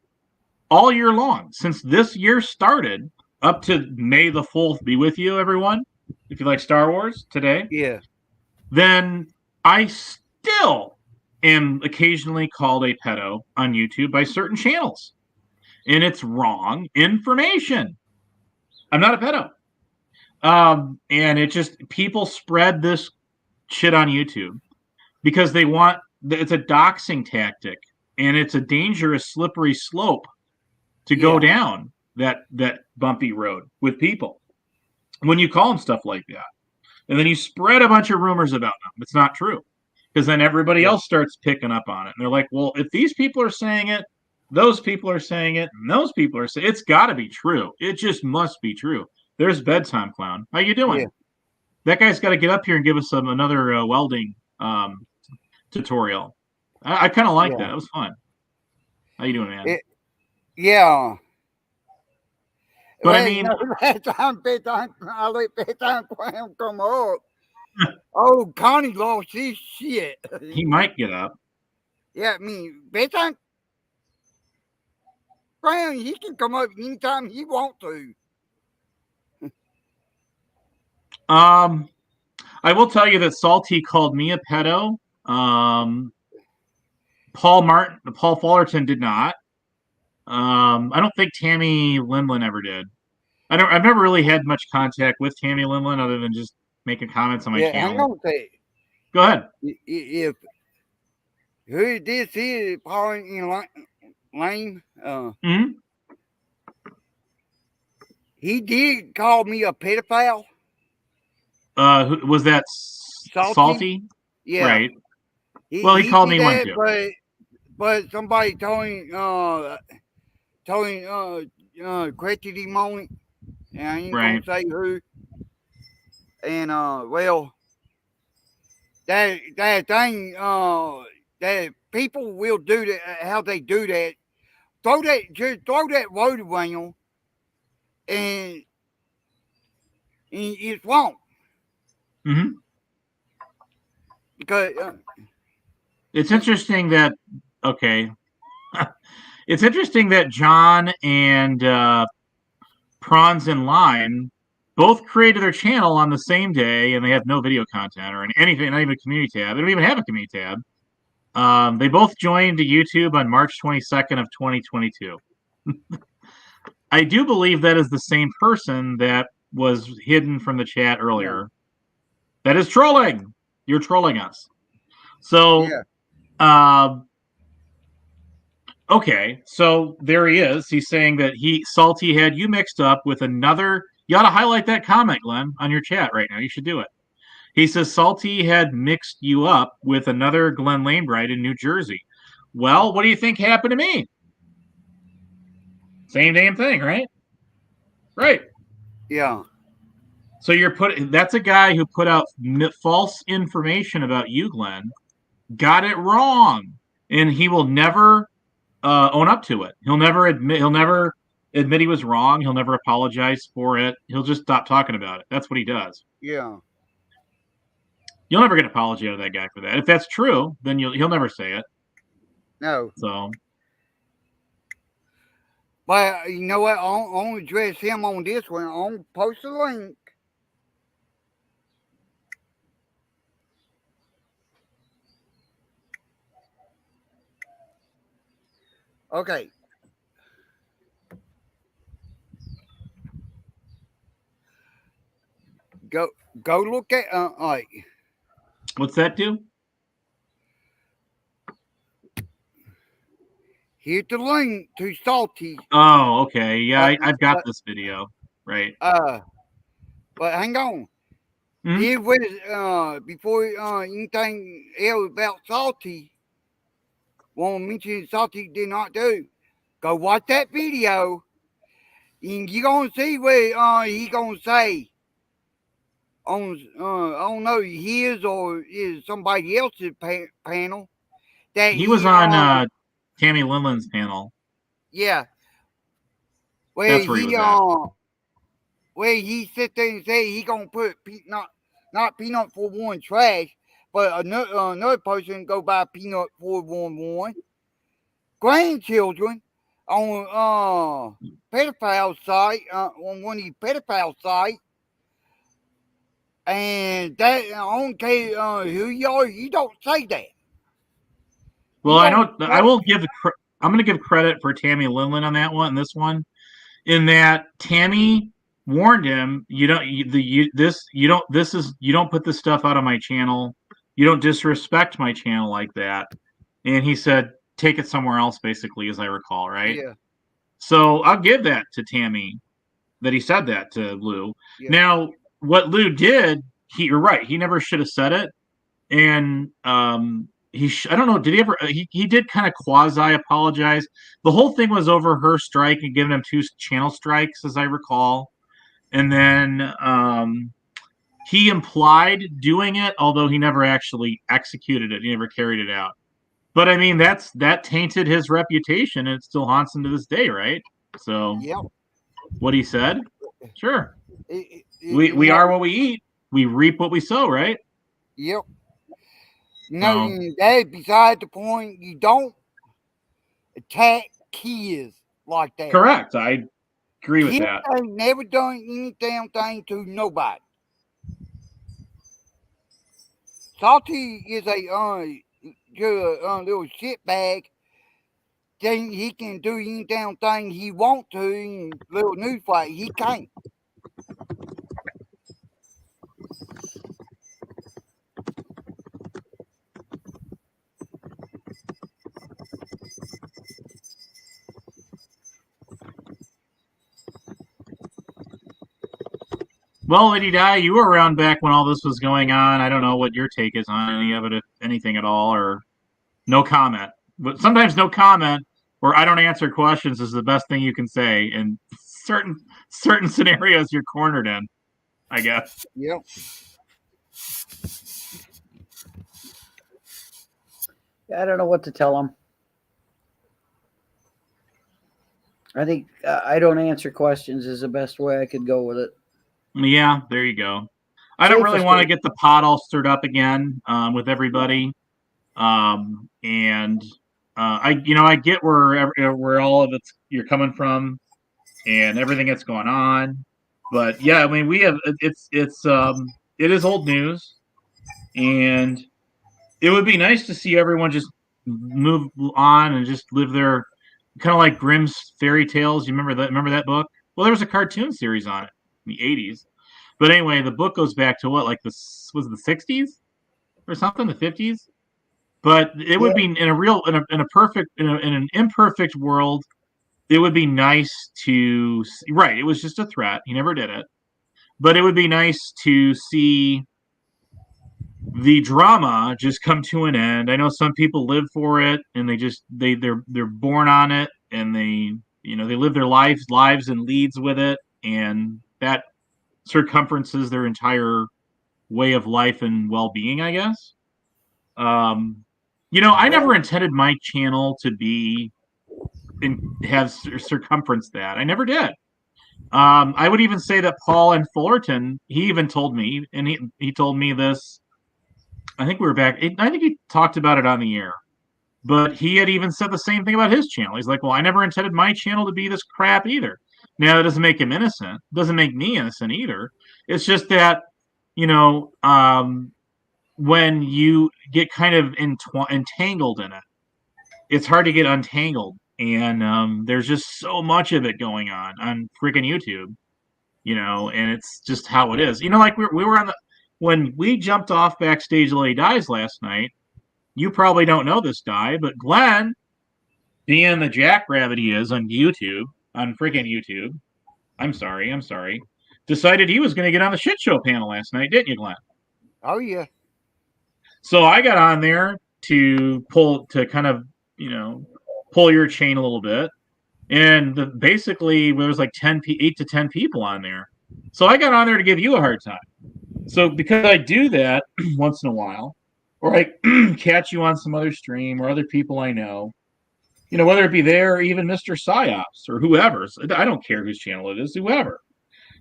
all year long since this year started up to May the 4th be with you, everyone. If you like Star Wars today, Yeah. then I still am occasionally called a pedo on YouTube by certain channels. And it's wrong information. I'm not a pedo. And it just, people spread this shit on YouTube because it's a doxing tactic and it's a dangerous, slippery slope to go down that bumpy road with people when you call them stuff like that. And then you spread a bunch of rumors about them. It's not true. Because then everybody else starts picking up on it. And they're like, well, if these people are saying it, those people are saying it, and those people are saying it's got to be true. It just must be true. There's Bedtime Clown. How you doing? Yeah. That guy's got to get up here and give us another welding tutorial. I kind of like that. It was fun. How you doing, man? Yeah. But I Well, mean, bedtime, I let bedtime clown come up. Oh, Connie lost his shit. he might get up. Yeah, I mean, bedtime clown, he can come up anytime he want to. I will tell you that Salty called me a pedo. Paul Fullerton did not. I don't think Tammy Limlin ever did. I've never really had much contact with Tammy Limlin other than just making comments on my Yeah, hang channel. on a sec. Go ahead. If who this is, Paul and Lane, Hmm. he did call me a pedophile. Was that Salty? Salty? Yeah. Right. Well, he He called did me one that, too. but somebody corrected him on it, and I ain't Right. gonna say who. And well, that thing that people will do that, how they do that, just throw that road around, and it's wrong Hmm. because It's interesting that okay. It's interesting that John and Prawns and Lime both created their channel on the same day, and they have no video content or anything, not even a community tab. They don't even have a community tab. They both joined YouTube on March 22nd of 2022. I do believe that is the same person that was hidden from the chat earlier. yeah, That is trolling. You're trolling us. So, yeah, okay, so there he is. He's saying that Salty had you mixed up with another. You ought to highlight that comment, Glenn, on your chat right now. You should do it. He says Salty had mixed you up with another Glenn Lanebright in New Jersey. Well, what do you think happened to me? Same damn thing, right? Right. yeah, So that's a guy who put out false information about you, Glenn. Got it wrong, and he will never own up to it. He'll never admit he was wrong. He'll never apologize for it. He'll just stop talking about it. That's what he does. yeah. You'll never get an apology out of that guy for that. If that's true, then he'll never say it. No, So, but you know what? I'll address him on this one. I'll post a link. Okay. Go look at like what's that do? here's the link to Salty. Oh, okay. Yeah, I've got But this video. Right. but hang on. Mhm. Here was before anything else about Salty. Want to mention Salty did not do. Go watch that video, and you gonna see what he gonna say on I don't know his or is somebody else's panel that He was on Tammy Linlin's panel. yeah where That's where he was at. where he sit there and say he gonna put not peanut 411 trash, but another person go by peanut 411 grandchildren on pedophile site on one of these pedophile sites. And that I don't care who you are, you don't say that. Well, I know I will give. I'm going to give credit for Tammy Linlin on that one. This one, in that Tammy warned him, you don't you don't put this stuff out on my channel. You don't disrespect my channel like that. And he said, take it somewhere else, basically, as I recall, right? Yeah. So I'll give that to Tammy that he said that to Lou. Yeah. Now, what Lou did, you're right. He never should have said it. And I don't know, did he ever? He did kind of quasi apologize. The whole thing was over her strike and giving him 2 channel strikes, as I recall. And then he implied doing it, although he never actually executed it. He never carried it out. But I mean, that tainted his reputation, and it still haunts him to this day, right? So, Yeah. What he said? Sure. It, We are what we eat. We reap what we sow, right? Yep. So, No, that beside the point. You don't attack kids like that. correct. I agree with Kids that. ain't never done any damn thing to nobody. Salty is a little shitbag. Think he can do any damn thing he want to. And little newsflash, he can't. Well, Lady Di, you were around back when all this was going on. I don't know what your take is on any of it, if anything at all, or no comment. But sometimes no comment or I don't answer questions is the best thing you can say in certain scenarios you're cornered in, I guess. Yep. I don't know what to tell them. I think I don't answer questions is the best way I could go with it. Yeah, there you go. I don't really want to get the pot all stirred up again with everybody, and I get where all of you're coming from, and everything that's going on, but yeah, I mean it is old news, and it would be nice to see everyone just move on and just live their kind of like Grimm's fairy tales. You remember that? Remember that book? Well, there was a cartoon series on it in the '80s. But anyway, the book goes back to what, like was it the '60s or something, the '50s? But it would be in an imperfect world. It would be nice to right. It was just a threat. He never did it, but it would be nice to see the drama just come to an end. I know some people live for it, and they're born on it, and they live their lives and leads with it, and that circumferences their entire way of life and well-being, I guess. I never intended my channel to be have circumference that. I never did. I would even say that Paul and Fullerton, he even told me, and he told me this. I think we were back. I think he talked about it on the air, but he had even said the same thing about his channel. He's like, "Well, I never intended my channel to be this crap either." Now, that doesn't make him innocent. Doesn't make me innocent either. It's just that when you get kind of entangled in it, it's hard to get untangled. And there's just so much of it going on freaking YouTube, and it's just how it is. Like we were when we jumped off backstage Lady Dies last night. You probably don't know this guy, but Glenn, being the jackrabbit he is on YouTube, on freaking YouTube, I'm sorry, decided he was going to get on the shit show panel last night, didn't you, Glenn? Oh, yeah. So I got on there to pull your chain a little bit. And basically, there was like 8 to 10 people on there. So I got on there to give you a hard time. So because I do that once in a while, or I catch you on some other stream or other people I know, whether it be there or even Mr. Psyops or whoever, I don't care whose channel it is, whoever.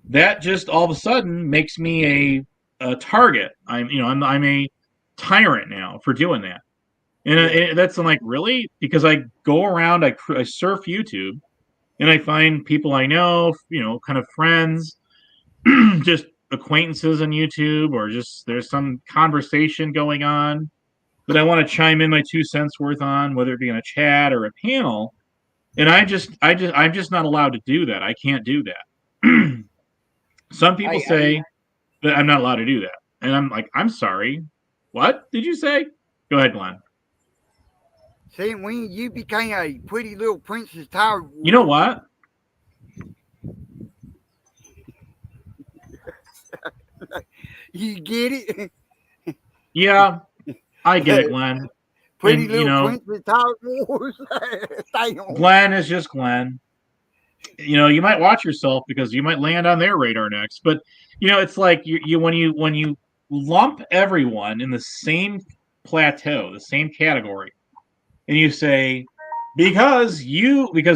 That just all of a sudden makes me a target. I'm a tyrant now for doing that. And that's I'm like, really? Because I go around, I surf YouTube, and I find people I know, kind of friends, just acquaintances on YouTube, or just there's some conversation going on that I want to chime in my 2 cents worth on, whether it be in a chat or a panel. And I'm just not allowed to do that. I can't do that. Some people say that I'm not allowed to do that. And I'm like, I'm sorry. What did you say? Go ahead, Glenn. See, when you became a pretty little Princess Tower. You know what? You get it? Yeah, I get it, Glenn. Pretty little Princess Tower Wars. Glenn is just Glenn. You might watch yourself because you might land on their radar next. But it's like when you lump everyone in the same plateau, the same category, and you say because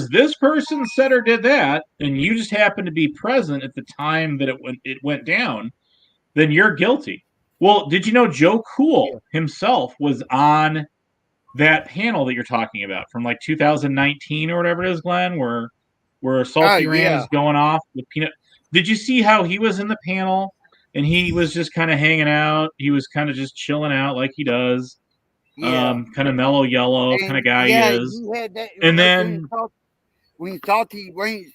this person said or did that, and you just happened to be present at the time that it went down, then you're guilty. Well, did you know Joe Cool himself was on that panel that you're talking about from like 2019 or whatever it is, Glenn, where Salty Rand is going off with Peanut? Did you see how he was in the panel and he was just kind of hanging out? He was kind of just chilling out like he does. Yeah. Kind of mellow yellow kind of guy he is. You had that, And then when he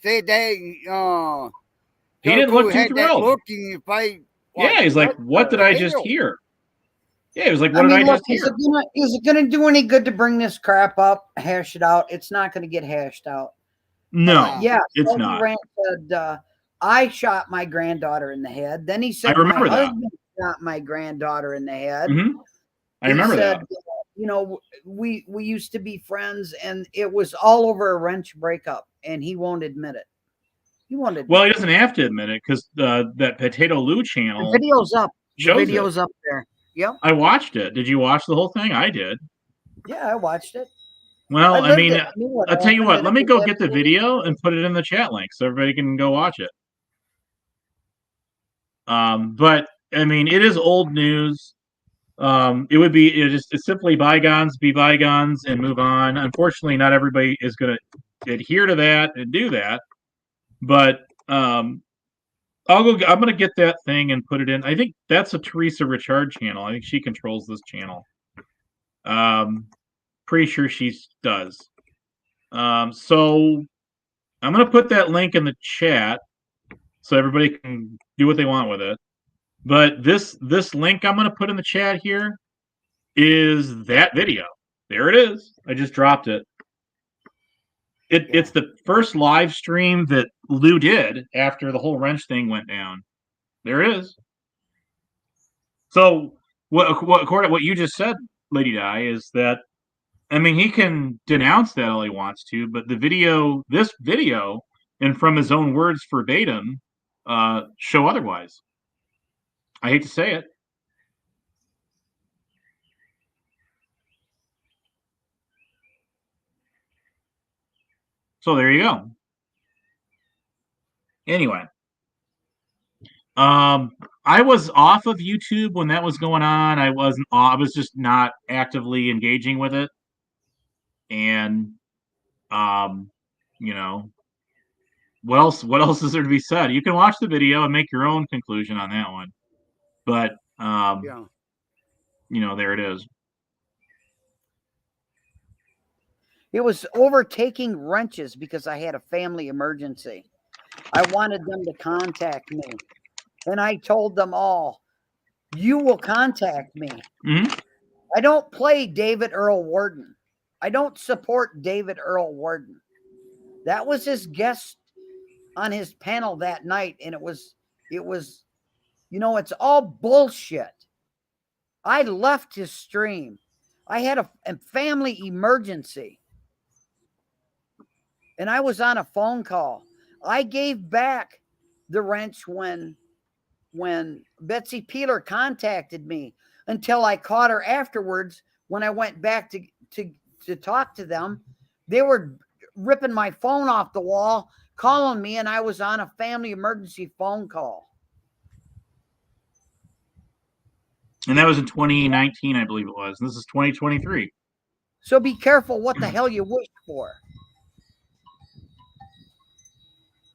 said that, he didn't look too had thrilled. That look in your face. Yeah, he's like, "What did I just hear?" Yeah, he was like, "What did I just hear?" Is it gonna do any good to bring this crap up, hash it out? It's not gonna get hashed out. No, it's Salty not. Rant said, I shot my granddaughter in the head. Then he said, I remember my that. husband shot my granddaughter in the head. Mm-hmm. I remember that. You know, we used to be friends, and it was all over a wrench breakup, and he won't admit it. Well, he doesn't have to admit it because that Potato Lou channel. The video's up. The video's up there. Yep. I watched it. Did you watch the whole thing? I did. Yeah, I watched it. Well, I mean, I'll tell you what. Let me go get the video and put it in the chat link so everybody can go watch it. But I mean, it is old news. It's simply bygones be bygones and move on. Unfortunately, not everybody is going to adhere to that and do that. But I'm going to get that thing and put it in. I think that's a Teresa Richard channel. I think she controls this channel. Pretty sure she does. So I'm going to put that link in the chat so everybody can do what they want with it. But this link I'm going to put in the chat here is that video. There it is. I just dropped it. It's the first live stream that Lou did after the whole wrench thing went down. There it is. So according to what you just said, Lady Di, is that, I mean, he can denounce that all he wants to, but this video, and from his own words verbatim, show otherwise. I hate to say it. So there you go. Anyway, I was off of YouTube when that was going on. I was just not actively engaging with it. And, you know, what else is there to be said? You can watch the video and make your own conclusion on that one. But, you know, there it is. It was overtaking wrenches because I had a family emergency. I wanted them to contact me. And I told them all, you will contact me. Mm-hmm. I don't play David Earl Warden. I don't support David Earl Warden. That was his guest on his panel that night. And it was, you know, it's all bullshit. I left his stream. I had a family emergency. And I was on a phone call. I gave back the wrench when Betsy Peeler contacted me, until I caught her afterwards when I went back to talk to them. They were ripping my phone off the wall, calling me, and I was on a family emergency phone call. And that was in 2019, I believe it was. And this is 2023. So be careful what the hell you wish for.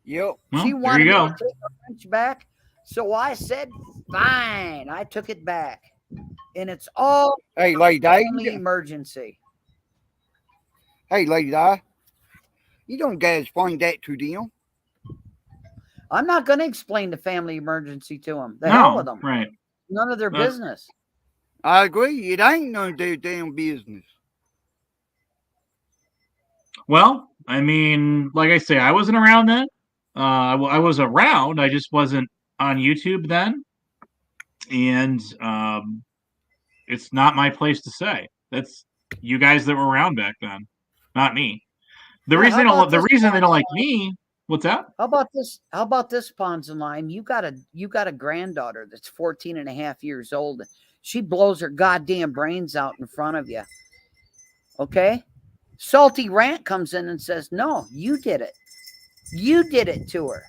Yep. Well, she wanted there you me go. to take the wrench back, so I said, fine. I took it back. And it's all Lady family emergency. Hey, Lady Di, you don't gotta explain that to them. I'm not going to explain the family emergency to them. The hell with them. Right. None of their business. I agree. It ain't none of their damn business. Well, I mean, like I say, I wasn't around then. I was around. I just wasn't on YouTube then. And it's not my place to say. That's you guys that were around back then, not me. The reason they don't like me. What's that? How about this, Pons and Lime? You got a granddaughter that's 14 and a half years old. She blows her goddamn brains out in front of you. Okay? Salty Rant comes in and says, no, you did it. You did it to her.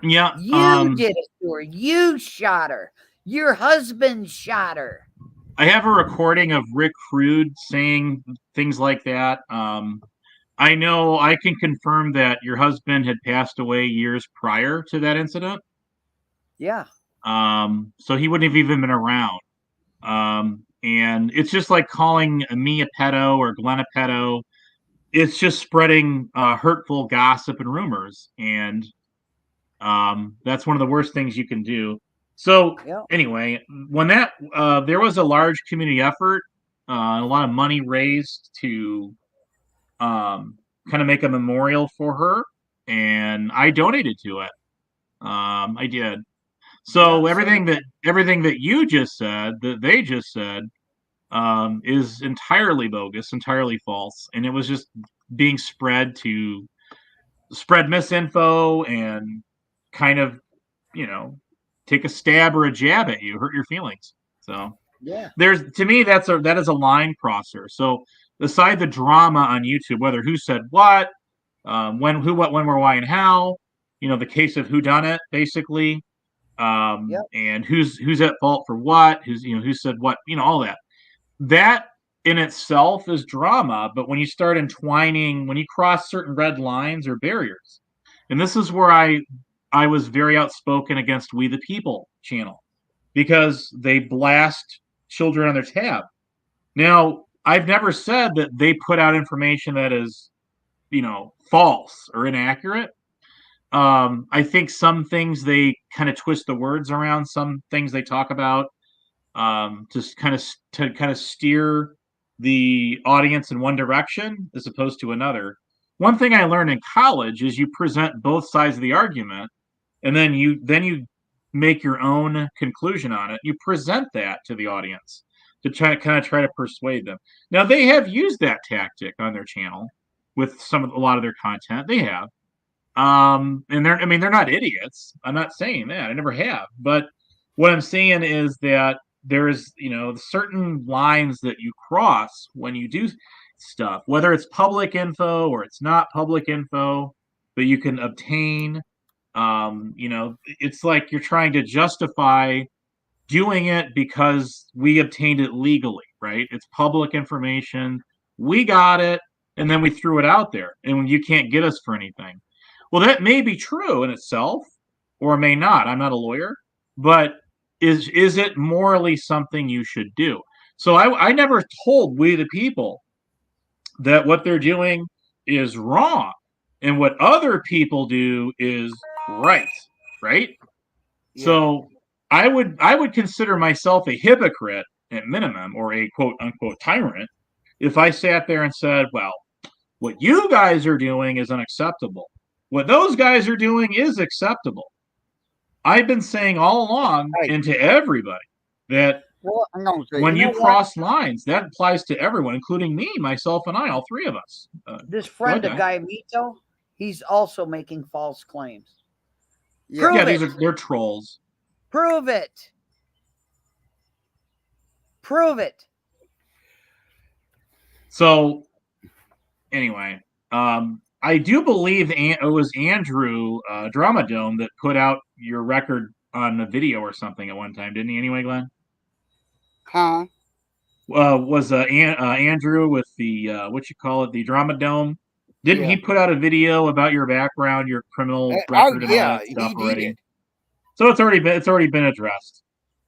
Yeah. You did it to her. You shot her. Your husband shot her. I have a recording of Rick Rude saying things like that. I know I can confirm that your husband had passed away years prior to that incident. Yeah. So he wouldn't have even been around. And it's just like calling me a pedo or Glenn a pedo. It's just spreading hurtful gossip and rumors. And that's one of the worst things you can do. So anyway, when that there was a large community effort, a lot of money raised to kind of make a memorial for her, and I donated to it. I did. So everything that you just said, that they just said, is entirely bogus, entirely false, and it was just being spread to spread misinfo and kind of, take a stab or a jab at you, hurt your feelings. So to me, that is a line crosser. So aside the drama on YouTube, whether who said what, when, who, what, when, where, why, and how, the case of who done it, basically, and who's at fault for what, who said what, all that in itself is drama. But when you start entwining, when you cross certain red lines or barriers, and this is where I was very outspoken against We the People channel, because they blast children on their tab. Now, I've never said that they put out information that is, false or inaccurate. I think some things they kind of twist the words around. Some things they talk about to kind of steer the audience in one direction as opposed to another. One thing I learned in college is you present both sides of the argument, and then you make your own conclusion on it. You present that to the audience to try to persuade them. Now, they have used that tactic on their channel with a lot of their content. They have. And they're not idiots. I'm not saying that. I never have. But what I'm saying is that there's, certain lines that you cross when you do stuff, whether it's public info or it's not public info, but you can obtain. It's like you're trying to justify doing it because we obtained it legally, right? It's public information. We got it, and then we threw it out there, and you can't get us for anything. Well, that may be true in itself, or it may not. I'm not a lawyer, but is it morally something you should do? So I never told We the People that what they're doing is wrong, and what other people do is right. Yeah. So I would consider myself a hypocrite at minimum, or a quote unquote tyrant, if I sat there and said, well, what you guys are doing is unacceptable. What those guys are doing is acceptable. I've been saying all along, and to everybody, that when you cross lines, that applies to everyone, including me, myself, and I, all three of us. This friend of Guy Mito, he's also making false claims. Yeah, they're trolls. Prove it. Prove it. So, anyway, I do believe it was Andrew Drama Dome that put out your record on a video or something at one time, didn't he? Anyway, Glenn. Huh? Was Andrew with the the Drama Dome? Didn't he put out a video about your background, your criminal record, and all that stuff already? Did. So it's already been addressed.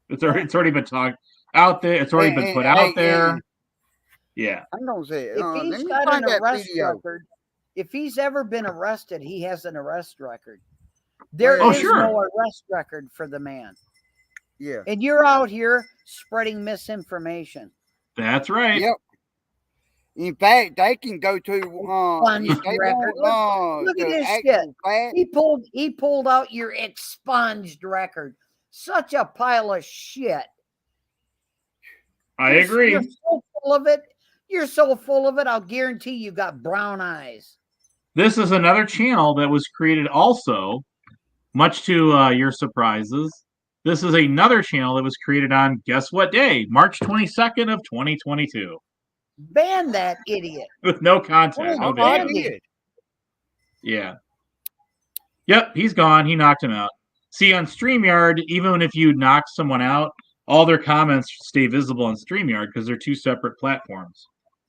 It's already been talked out there. It's already been put out there. Yeah. I'm gonna say if he's got an arrest record, if he's ever been arrested, he has an arrest record. There is no arrest record for the man. Yeah. And you're out here spreading misinformation. That's right. Yep. In fact, they can go to record. Look at this shit. He pulled out your expunged record. Such a pile of shit. I agree. You're so full of it. You're so full of it. I'll guarantee you got brown eyes. This is another channel that was created also, much to your surprises. This is another channel that was created on, guess what day? March 22nd of 2022. Ban that idiot. with no content, no I video. did. Yeah. Yep, he's gone. He knocked him out. See, on StreamYard, even if you knock someone out, all their comments stay visible on StreamYard because they're two separate platforms.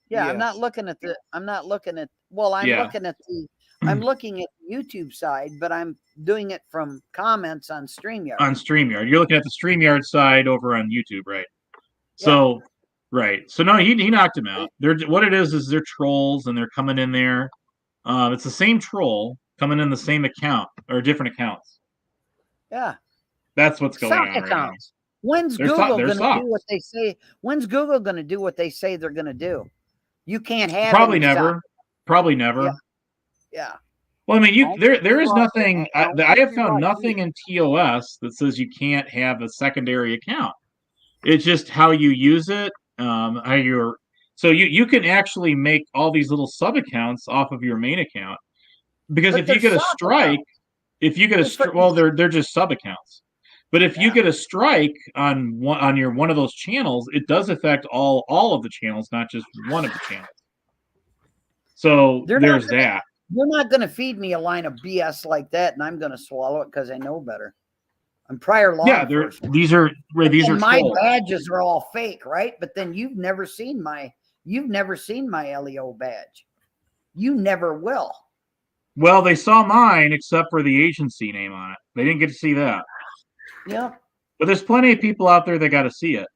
Yeah, I'm Yes. not looking at the. I'm not looking at. Well, I'm Yeah. looking at the. I'm looking at the YouTube side, but I'm doing it from comments on StreamYard. On StreamYard, you're looking at the StreamYard side over on YouTube, right? So, right. So no, he knocked him out. They're what it is they're trolls and they're coming in there. It's the same troll coming in the same account or different accounts. Yeah. That's what's going Sock on right now. accounts. When's They're Google they're going to socks. do what they say? When's Google going to do what they say they're going to do? You can't have Probably any never. sock. Probably never. Yeah. Yeah. Well, I mean, Don't there is be right. nothing. I Don't have be found right nothing here. in TOS that says you can't have a secondary account. It's just how you use it. How you're so you can actually make all these little sub accounts off of your main account because But if you they're get a sock strike, accounts. if you get a Just for- well, they're just sub accounts. But if you Yeah. get a strike on one of those channels, it does affect all of the channels, not just one of the channels. So They're not there's gonna- that. You're not going to feed me a line of BS like that, and I'm going to swallow it because I know better. I'm prior law Yeah, enforcement. these are And my trolls. badges are all fake, right? But then you've never seen my LEO badge. You never will. Well, they saw mine except for the agency name on it. They didn't get to see that. Yeah. But there's plenty of people out there that got to see it.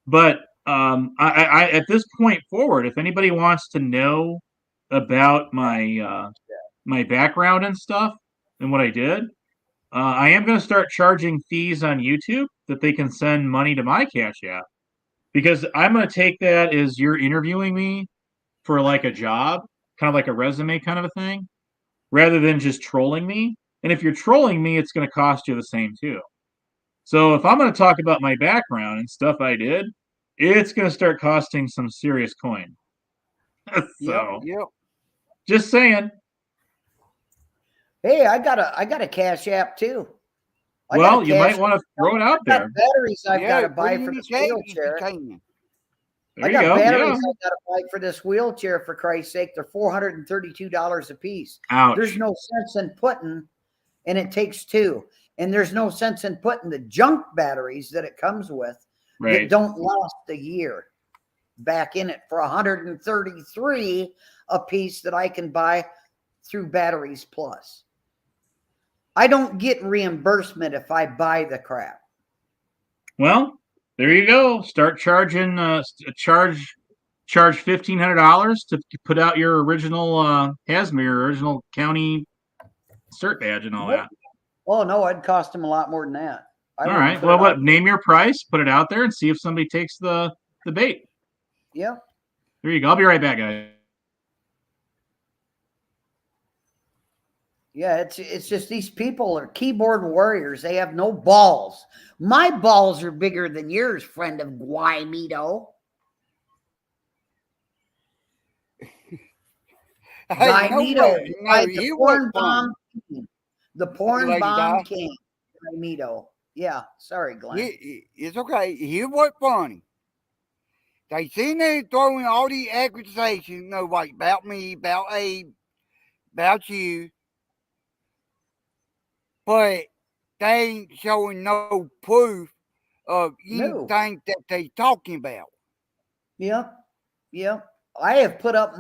But I at this point forward, if anybody wants to know about my my background and stuff and what I did, I am going to start charging fees on YouTube that they can send money to my Cash App because I'm going to take that as you're interviewing me for like a job, kind of like a resume kind of a thing, rather than just trolling me. And if you're trolling me, it's going to cost you the same too. So if I'm going to talk about my background and stuff I did, it's going to start costing some serious coin. So, Yep. just saying. Hey, I got a Cash App too. Well, you might want to throw it out there. Batteries I've got to Put buy it for in this your cave if wheelchair. you can. There I you got go. batteries Yeah. I've got to buy for this wheelchair, for Christ's sake. They're $432 a piece. Ouch. There's no sense in putting, and it takes two. And there's no sense in putting the junk batteries that it comes with Right. that don't last a year back in it for $133 a piece that I can buy through Batteries Plus. I don't get reimbursement if I buy the crap. Well, there you go. Start charging. Charge $1,500 to put out your original hazmat, your original county cert badge, and all that. Oh no, it'd cost them a lot more than that. All right. Well, what? Name your price. Put it out there, and see if somebody takes the bait. Yeah. There you go. I'll be right back, guys. Yeah, it's just these people are keyboard warriors. They have no balls. My balls are bigger than yours, friend of Guaymito. Guaymito, the porn bomb king. The porn bomb king. Guaymito. Yeah, sorry, Glenn. It's okay. Here's what's funny. They seen they throwing all these accusations, like about me, about Abe, about you, but they ain't showing no proof of anything that they talking about. Yep. I have put up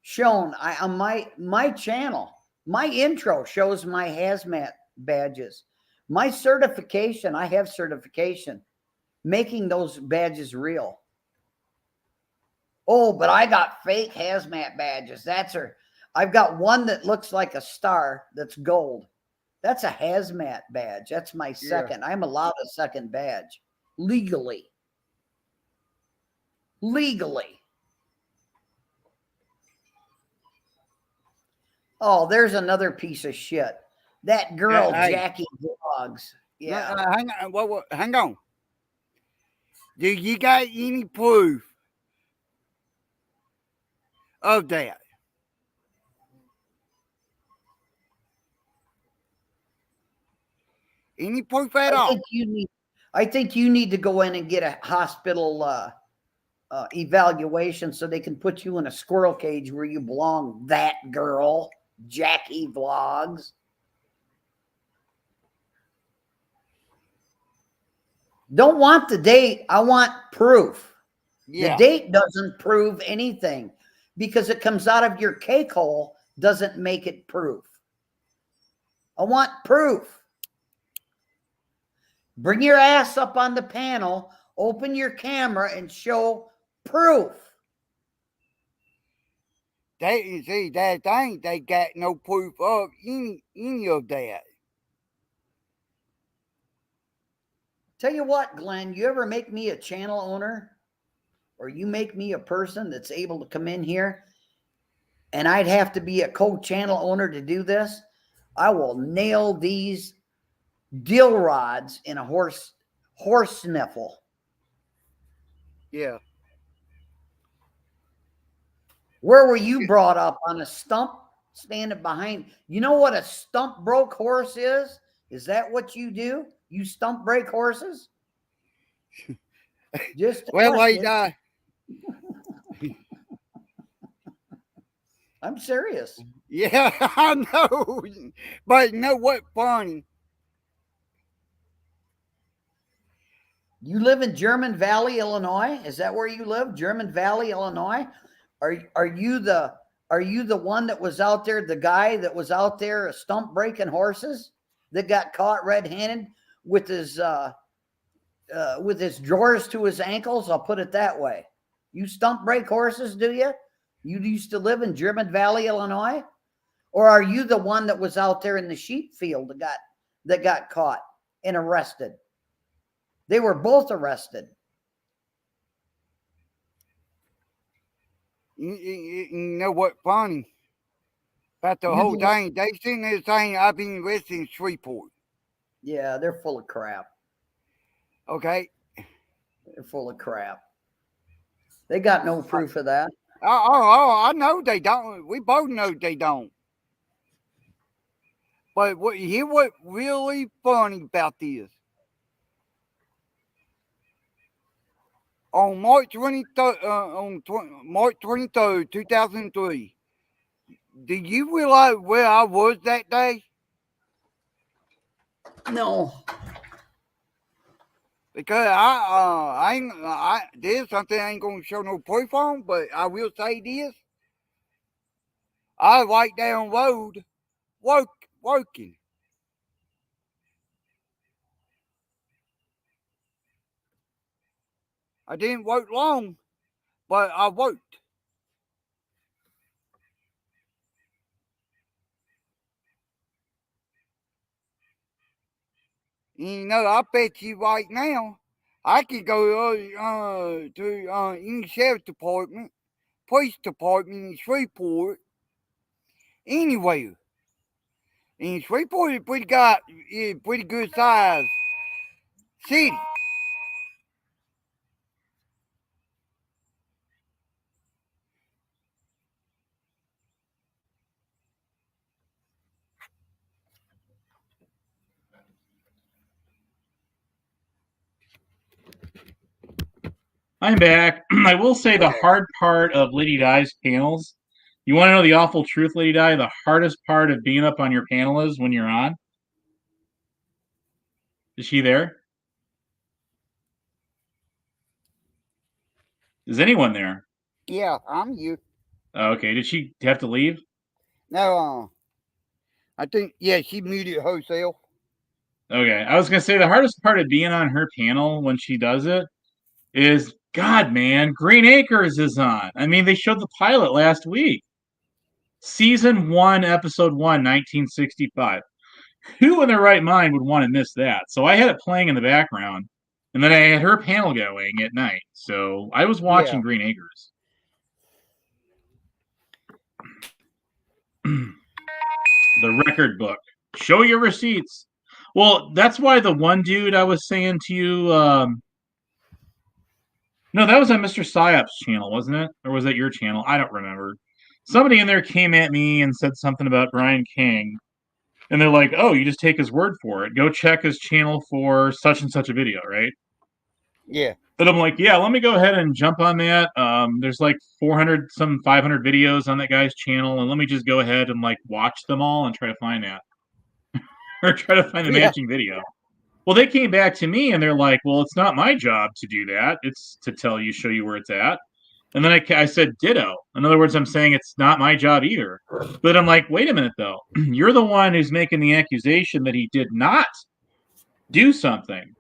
shown on my channel. My intro shows my hazmat badges. My certification, I have certification making those badges real. Oh, but I got fake hazmat badges. I've got one that looks like a star that's gold. That's a hazmat badge. That's my second. I'm allowed a second badge legally. Oh, there's another piece of shit. That girl, Jackie Vlogs. Yeah. Hang on. Do you got any proof of that? Any proof at all? I think you need to go in and get a hospital evaluation so they can put you in a squirrel cage where you belong. That girl, Jackie Vlogs. Don't want the date. I want proof. Yeah. The date doesn't prove anything because it comes out of your cake hole doesn't make it proof. I want proof. Bring your ass up on the panel, open your camera, and show proof. They see that thing. They got no proof of any of that. Tell you what, Glenn, you ever make me a channel owner, or you make me a person that's able to come in here, and I'd have to be a co-channel owner to do this, I will nail these dill rods in a horse sniffle. Yeah. Where were you brought up? On a stump standing behind? You know what a stump broke horse is? Is that what you do? You stump break horses? Just a Well, question. I'm serious. Yeah, I know. But you know what? Funny. You live in German Valley, Illinois? Is that where you live? German Valley, Illinois? Are you the one that was out there, the guy that was out there stump breaking horses that got caught red-handed with his drawers to his ankles? I'll put it that way. You stump break horses, do you? You used to live in German Valley, Illinois? Or are you the one that was out there in the sheep field that got caught and arrested? They were both arrested. You know what? Funny about the whole thing. They seen this thing. I've been arrested in Shreveport. Yeah, they're full of crap. Okay. They're full of crap. They got no proof of that. Oh, I know they don't. We both know they don't. But hear what really funny about this? On March 23rd, March 23rd, 2003, do you realize where I was that day? No. Because there's something I ain't gonna show no proof on, but I will say this. I was right down road working. I didn't work long, but I worked. You know, I bet you right now, I could go to any sheriff's department, police department in Shreveport, anywhere. And Shreveport is pretty good size city. I'm back. I will say the hard part of Lady Di's panels. You want to know the awful truth, Lady Di? The hardest part of being up on your panel is when you're on. Is she there? Is anyone there? Yeah, I'm you. Oh, okay. Did she have to leave? No, I think, yeah, she muted herself. Okay. I was going to say the hardest part of being on her panel when she does it is, God, man, Green Acres is on. I mean, they showed the pilot last week. Season 1, Episode 1, 1965. Who in their right mind would want to miss that? So I had it playing in the background, and then I had her panel going at night. So I was watching Green Acres. The record book. Show your receipts. Well, that's why the one dude I was saying to you, no, that was on Mr. Psyop's channel, wasn't it? Or was that your channel? I don't remember. Somebody in there came at me and said something about Brian King. And they're like, oh, you just take his word for it. Go check his channel for such and such a video, right? Yeah. And I'm like, yeah, let me go ahead and jump on that. There's like 500 videos on that guy's channel, and let me just go ahead and like watch them all and try to find that or try to find the Yeah. matching video. Well, they came back to me and they're like, well, it's not my job to do that. It's to show you where it's at. And then I said ditto. In other words, I'm saying it's not my job either. But I'm like, wait a minute, though. You're the one who's making the accusation that he did not do something.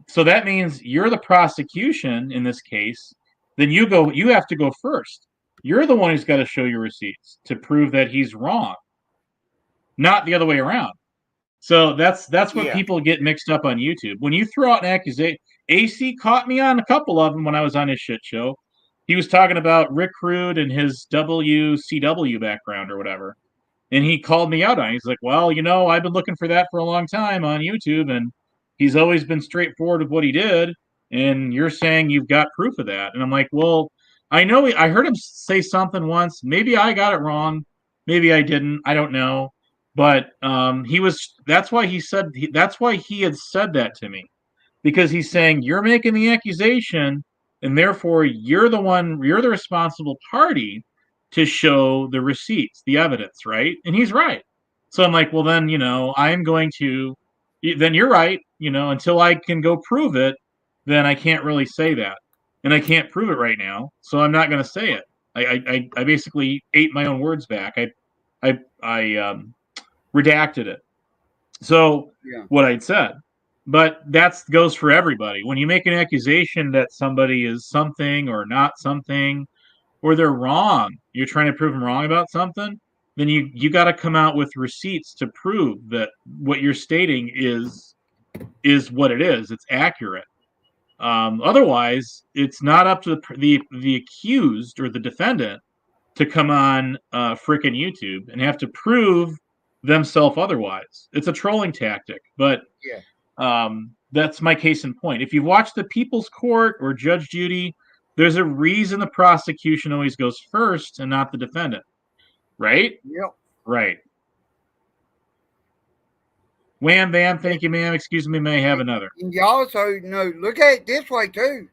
So that means you're the prosecution in this case. Then you have to go first. You're the one who's got to show your receipts to prove that he's wrong, not the other way around. So that's what Yeah. people get mixed up on YouTube. When you throw out an accusation, AC caught me on a couple of them when I was on his shit show. He was talking about Rick Rude and his WCW background or whatever. And he called me out on it. He's like, well, I've been looking for that for a long time on YouTube, and he's always been straightforward with what he did. And you're saying you've got proof of that. And I'm like, well, I know I heard him say something once. Maybe I got it wrong. Maybe I didn't. I don't know. But that's why he had said that to me, because he's saying you're making the accusation and therefore you're the responsible party to show the receipts, the evidence, right? And he's right. So I'm like, well, then, then you're right, until I can go prove it, then I can't really say that. And I can't prove it right now, so I'm not going to say it. I basically ate my own words back. I redacted it. So Yeah. what I'd said. But that goes for everybody. When you make an accusation that somebody is something or not something, or they're wrong, you're trying to prove them wrong about something, then you got to come out with receipts to prove that what you're stating is what it is. It's accurate. Otherwise, it's not up to the accused or the defendant to come on frickin' YouTube and have to prove themselves otherwise. It's a trolling tactic, but Yeah. that's my case in point. If you've watched the People's Court or Judge Judy, there's a reason the prosecution always goes first and not the defendant, right? Yep. Right. Wham bam, thank you, ma'am. Excuse me, may I have another? And you also look at it this way too.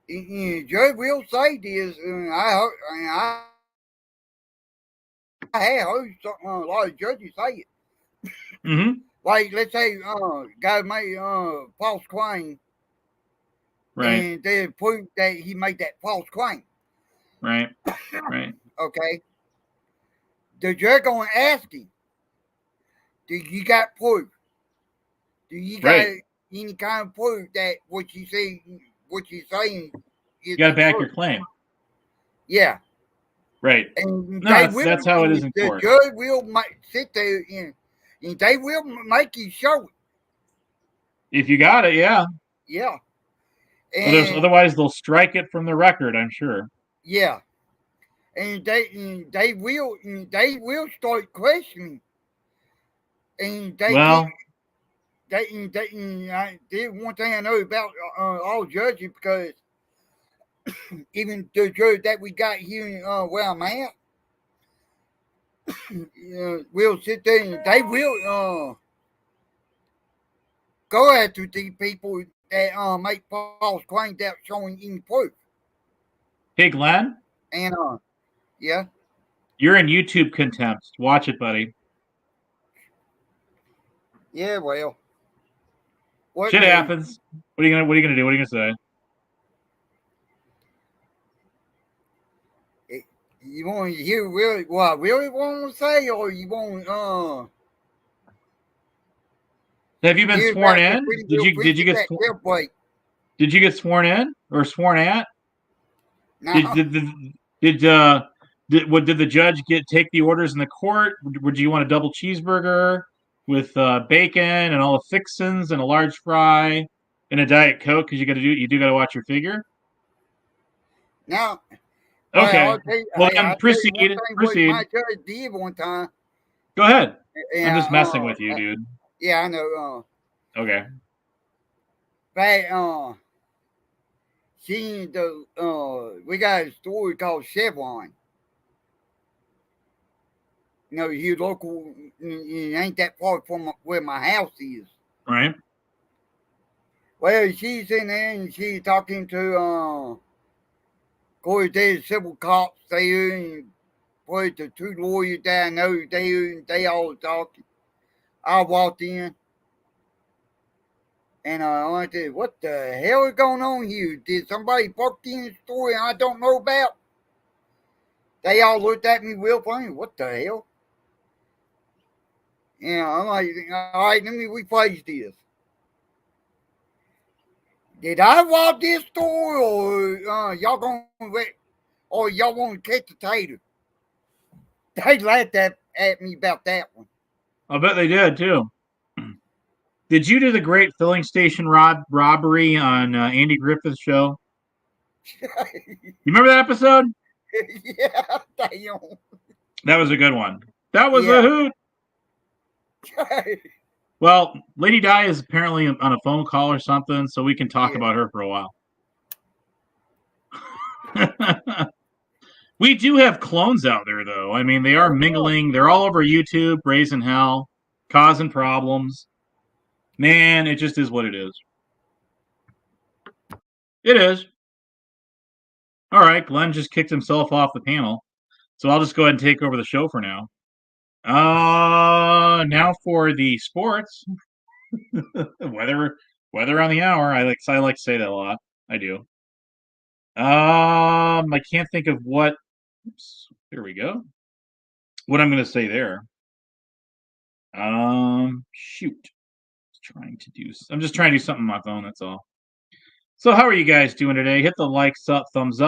Joe will say this, and I have heard a lot of judges say it. Mm-hmm. Like, let's say, guy made false claim, Right. and they prove that he made that false claim. Right. Right. Okay. The judge gonna ask him, do you got proof? Do you got any kind of proof that what you saying is you got to back truth? your claim. Yeah. Right. And No, that's how it is in court. The judge will sit there and they will make you show it. If you got it, yeah. Yeah. Well, otherwise, they'll strike it from the record, I'm sure. Yeah. And they will start questioning. And there's one thing I know about all judges, because even the judge that we got here where I'm at, will sit there and they will go after the people that make false claims without showing any proof. Hey, Glenn? And yeah. You're in YouTube contempt. Watch it, buddy. Yeah, well. Shit happens. What are you gonna do? What are you gonna say? You want to hear really what I really want to say, or you want Have you been sworn in? Did you get Did you get sworn in or sworn at? No. Did the judge take the orders in the court? Would you want a double cheeseburger with bacon and all the fixins and a large fry and a Diet Coke? Because you do got to watch your figure. No. Okay. Well, then proceed. Proceed. My judge did one time. Go ahead. And, I'm just messing with you, dude. Yeah, I know. Okay. But we got a story called Chevron. Here local, it ain't that far from where my house is. Right. Well, she's in there and she's talking to, of course, there's several cops there and put the two lawyers that I know there and they all talking. I walked in and I said, what the hell is going on here? Did somebody park in the store and I don't know about? They all looked at me real funny. What the hell? Yeah, I'm like, all right, let me rephrase this. Did I rob this store, or y'all gonna or y'all want to catch the tater? They laughed at me about that one. I bet they did too. Did you do the great filling station robbery on Andy Griffith's show? You remember that episode? Yeah, damn. That was a good one. That was Yeah. a hoot. Well, Lady Di is apparently on a phone call or something, so we can talk about her for a while. We do have clones out there, though. I mean, they are mingling. They're all over YouTube, raising hell, causing problems. Man, it just is what it is. It is. All right, Glenn just kicked himself off the panel, so I'll just go ahead and take over the show for now. Now for the sports. weather on the hour. I like to say that a lot. I do. I can't think of what. Oops, there we go. What I'm going to say there. Shoot. I'm just trying to do something on my phone. That's all. So how are you guys doing today? Hit the likes up, thumbs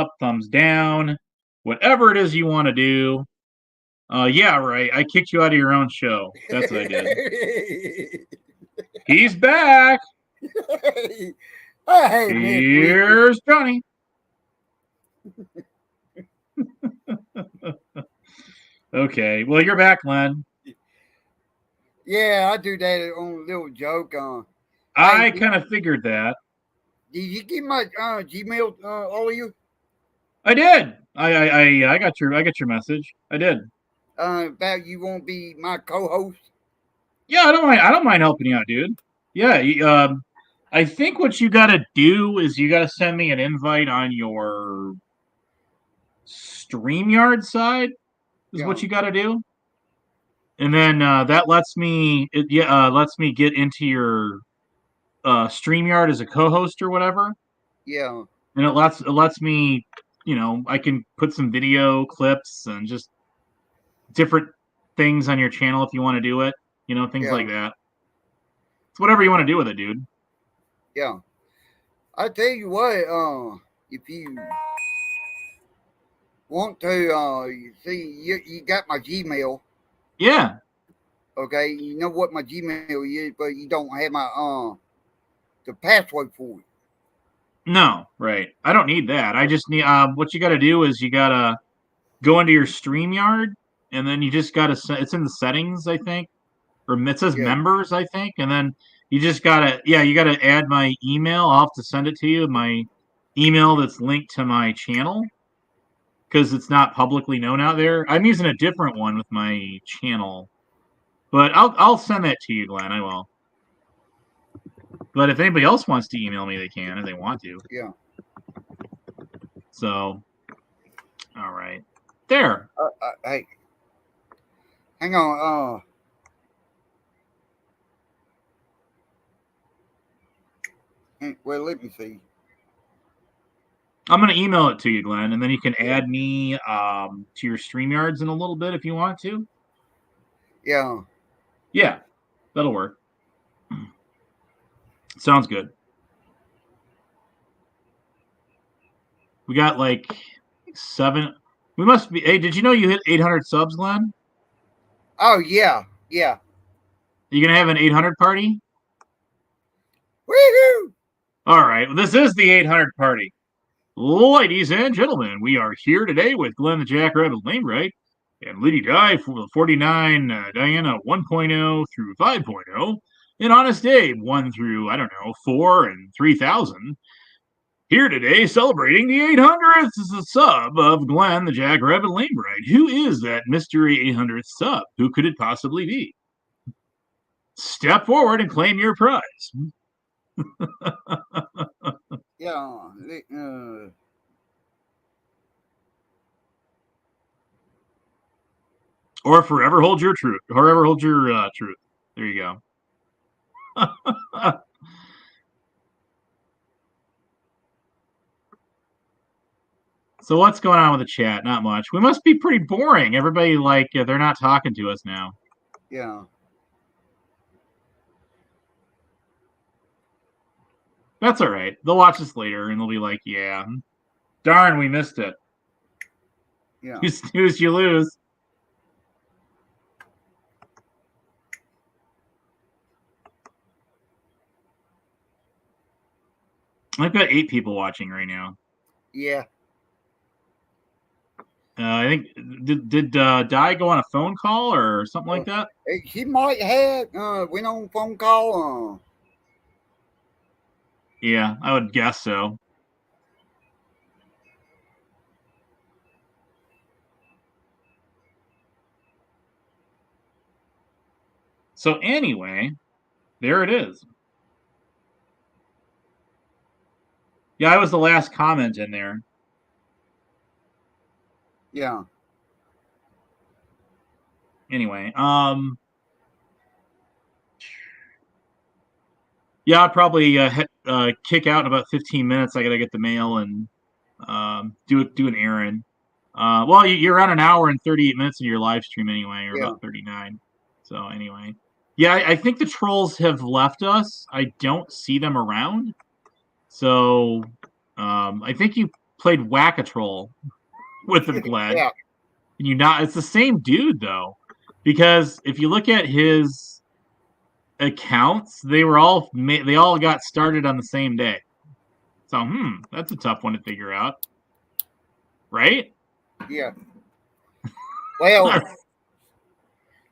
down, whatever it is you want to do. Yeah, right. I kicked you out of your own show. That's what I did. He's back. Here's Johnny. Okay. Well, you're back, Len. Yeah, I do that on a little joke. I kind of figured that. Did you get my Gmail, all of you? I did. I got your message. I did. About you won't be my co-host. Yeah, I don't mind helping you out, dude. Yeah. I think what you got to do is you got to send me an invite on your StreamYard side. Is what you got to do. And then that lets me get into your StreamYard as a co-host or whatever. Yeah. And it lets me, I can put some video clips and just different things on your channel if you want to do it. Things like that. It's whatever you want to do with it, dude. Yeah. I tell you what, if you want to, you see, you got my Gmail. Yeah. Okay, you know what my Gmail is, but you don't have my the password for it. No, right. I don't need that. I just need what you got to do is you got to go into your StreamYard and then you just got to it's in the settings, I think, or it says members, I think, and then you just got to add my email. I'll have to send it to you, my email that's linked to my channel because it's not publicly known out there. I'm using a different one with my channel. But I'll send that to you, Glenn. I will. But if anybody else wants to email me, they can if they want to. Yeah. So, all right. There. Hey, hang on. Well, let me see. I'm going to email it to you, Glenn, and then you can add me to your StreamYards in a little bit if you want to. Yeah. Yeah, that'll work. Sounds good. We got like 7. We must be. Hey, did you know you hit 800 subs, Glenn? Oh, yeah. Yeah. You going to have an 800 party? Woohoo! All right. Well, this is the 800 party. Ladies and gentlemen, we are here today with Glenn the Jackrabbit Lambright and Lady Di 49, Diana 1.0 through 5.0, and Honest Dave 1 through, 4 and 3,000. Here today celebrating the 800th sub of Glenn the Jackrabbit Lambright. Who is that mystery 800th sub? Who could it possibly be? Step forward and claim your prize. Yeah. Or forever hold your truth. Forever hold your truth. There you go. So what's going on with the chat? Not much. We must be pretty boring. Everybody they're not talking to us now. Yeah. That's all right. They'll watch this later and they'll be like, "Yeah, darn, we missed it. Yeah. You snooze, you lose." I've got 8 people watching right now. Yeah. I think did Di go on a phone call or something like that? He might have went on phone call. Yeah, I would guess so. So anyway, there it is. Yeah, I was the last comment in there. Yeah. Anyway, yeah, I'll probably kick out in about 15 minutes. I gotta get the mail and do an errand. Well, you're on an hour and 38 minutes in your live stream anyway, or Yeah. about 39. So anyway, yeah, I think the trolls have left us. I don't see them around. So I think you played Whack-A-Troll with them, Glenn. Yeah. Can you not? It's the same dude though, because if you look at his accounts, they all got started on the same day. So that's a tough one to figure out, right? Yeah. Well,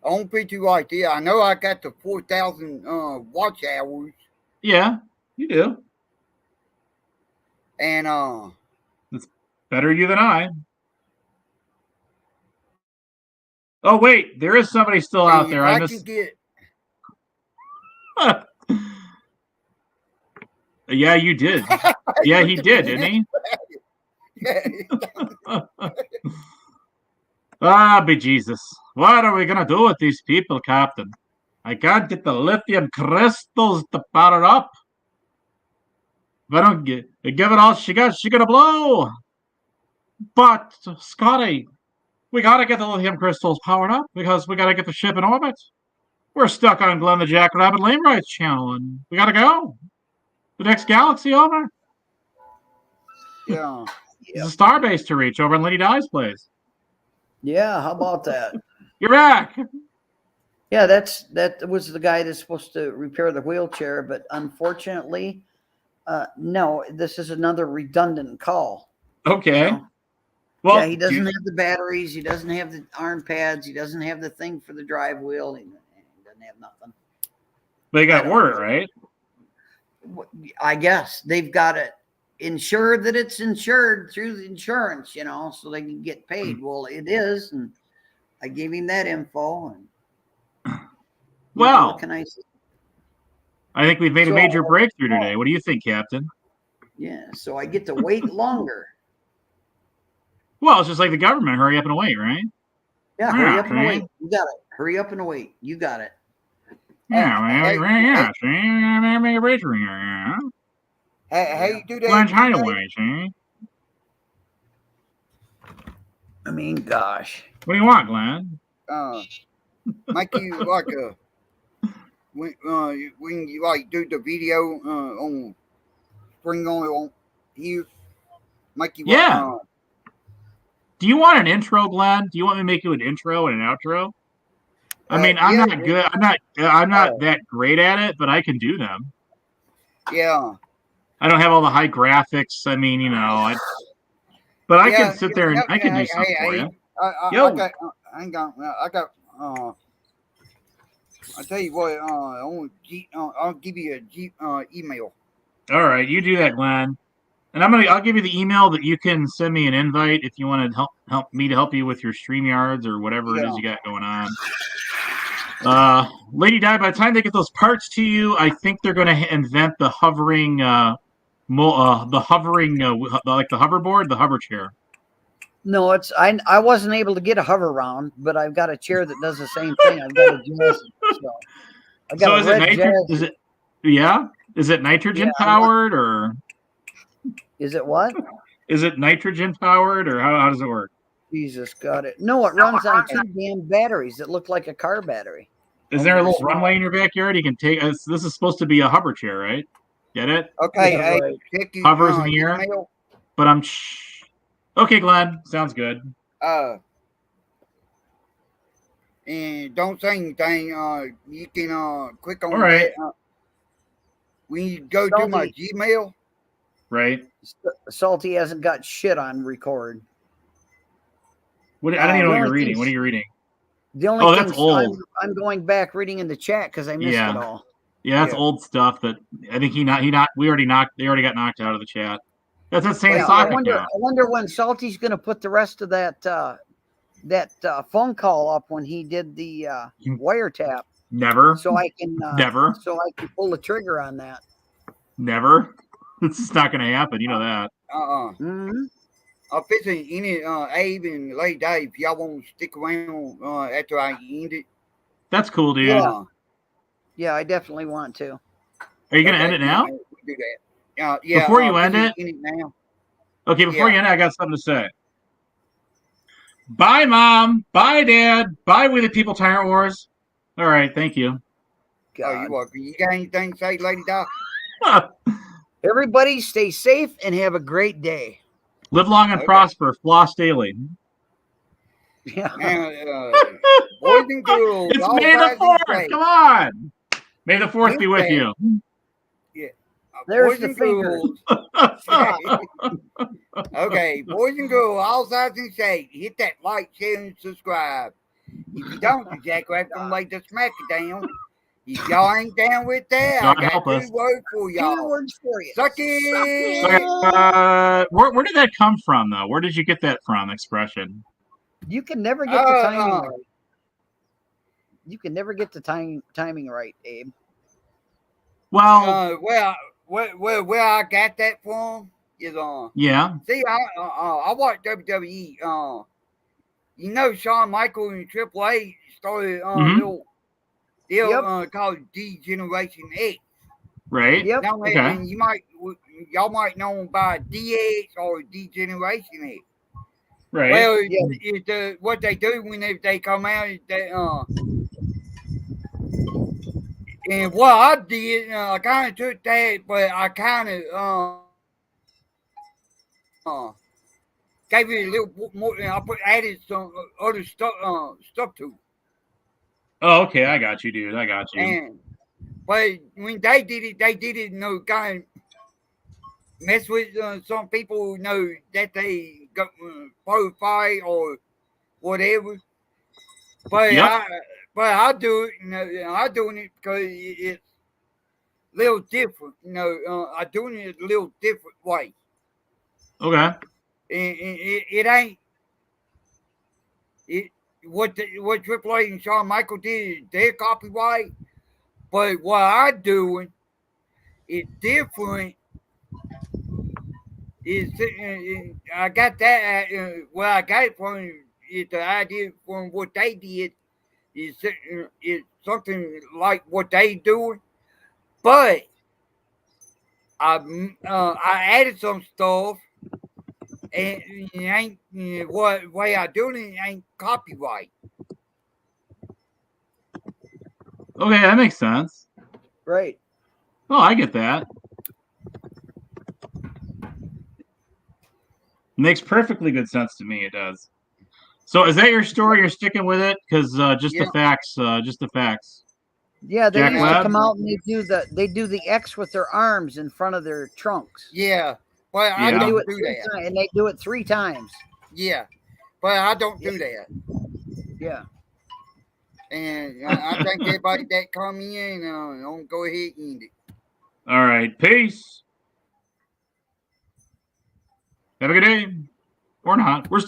on picture right there, I know I got the 4,000 watch hours. Yeah, you do. And It's better you than I. Oh wait, there is somebody still out there. I missed. Yeah, you did. Yeah, he did, didn't he? Ah, bejesus. What are we gonna do with these people, Captain? I can't get the lithium crystals to power up. If I don't give it all she got, she gonna blow. But, Scotty, we gotta get the lithium crystals powered up because we gotta get the ship in orbit. We're stuck on Glenn the Jackrabbit Lame Rights channel and we gotta go. The next galaxy over. Yeah. There's a starbase to reach over in Lady Di's place. Yeah, how about that? You're back. Yeah, that was the guy that's supposed to repair the wheelchair, but unfortunately, no, this is another redundant call. Okay. You know? Well, yeah, he doesn't have the batteries. He doesn't have the arm pads. He doesn't have the thing for the drive wheel. He doesn't have nothing. They got word, right? I guess they've got it insured that it's insured through the insurance, so they can get paid. Well, it is, and I gave him that info. And well, what can I say? I think we've made a major breakthrough today. What do you think, Captain? Yeah, so I get to wait longer. Well, it's just like the government. Hurry up and wait, right? Yeah, hurry up and wait. You got it. Hurry up and wait. You got it. Yeah, see? Make a breakthrough here. How you do that? Glenn's Hideaway, see? I mean, gosh. What do you want, Glenn? Make you like when you like do the video on spring on here. Make you do you want an intro, Glenn? Do you want me to make you an intro and an outro? I mean, I'm not good. I'm not that great at it, but I can do them. Yeah. I don't have all the high graphics. I mean, but I can sit there and I can do something for you. I got. I'll tell you what. I'll give you a email. All right, you do that, Glenn. And I'll give you the email that you can send me an invite if you want to help me to help you with your StreamYards or whatever it is you got going on. Lady Di, by the time they get those parts to you, I think they're going to invent the hovering, like the hoverboard, the hover chair. No, it's I wasn't able to get a hover round, but I've got a chair that does the same thing. I've got a jazz. So I got So a is it red jazz. Is it? Yeah. Is it nitrogen powered or? Is it what? Is it nitrogen powered or how does it work? Jesus, got it. No, it runs on 2 damn batteries that look like a car battery. Is there a little runway in your backyard you can take? This is supposed to be a hover chair, right? Get it? Okay, Yeah, hey, right. check your, Hovers in the air. email. But I'm. Okay, Glenn. Sounds good. And don't say anything. You can click on All right. that. When you go to my Gmail. Right. Salty hasn't got shit on record. What? I don't even know what you're reading. What are you reading? The only that's old. I'm going back reading in the chat because I missed it all. Yeah, that's old stuff that I think they already got knocked out of the chat. That's that same socket I wonder when Salty's going to put the rest of that phone call up when he did the wiretap. Never. So I can never. So I can pull the trigger on that. Never. It's just not going to happen. You know that. Mm-hmm. I'll fit in it, Abe and Lady Dave. If y'all want to stick around after I end it. That's cool, dude. Yeah, I definitely want to. Are you going to end it now? We do that. Yeah. Before you end it? End it now. Okay, before you end it, I got something to say. Bye, Mom. Bye, Dad. Bye, We the People Tyrant Wars. All right, thank you. God. Oh, you're welcome. You got anything to say, Lady Di? Everybody stay safe and have a great day. Live long and prosper. Floss daily. Yeah. Now, boys and girls. It's May the 4th. Come on. May the 4th be with you. Yeah. There's the finger. Okay, boys and girls, all sides and shapes, hit that like, share, and subscribe. If you don't, the Jackrabbit gonna lay the smack down. If y'all ain't down with that, God I got help us. 2 words for y'all. 2 words for you. Suck it. Where did that come from, though? Where did you get that from? Expression. You can never get the timing right. You can never get the timing right, Abe. Well, where I got that from is yeah. See, I watch WWE. You know, Shawn Michaels and Triple H started little deal called D-Generation X. Right. Yep. Now, Okay. and y'all might know them by DX or D-Generation X. Right. Well, what they do when they come out is they and what I did, I kind of took that, but I kind of gave it a little more. I added some other stuff to it. Oh, okay. I got you, dude. I got you. But when they did it, kind of mess with some people, that they go pro fight or whatever. But I do it. I'm doing it because it's a little different. I'm doing it a little different way. Okay. And it ain't it. What Triple H and Shawn Michael did, their copyright. But what I'm doing is different. I got that. Where I got it from is the idea from what they did is something like what they doing, but I added some stuff, and it ain't what way I doing it ain't copyright. Okay, that makes sense. Right. Oh, I get that. Makes perfectly good sense to me. It does. So, is that your story? You're sticking with it because just the facts. Just the facts. Yeah, they Jack used Webb? to come out and they do the X with their arms in front of their trunks. Yeah, but I Yeah. don't do it do that. and they do it 3 times. Yeah, but I don't do that. Yeah. And I think everybody that come in, don't go ahead and end it. All right. Peace. Have a good day. Or not. We're still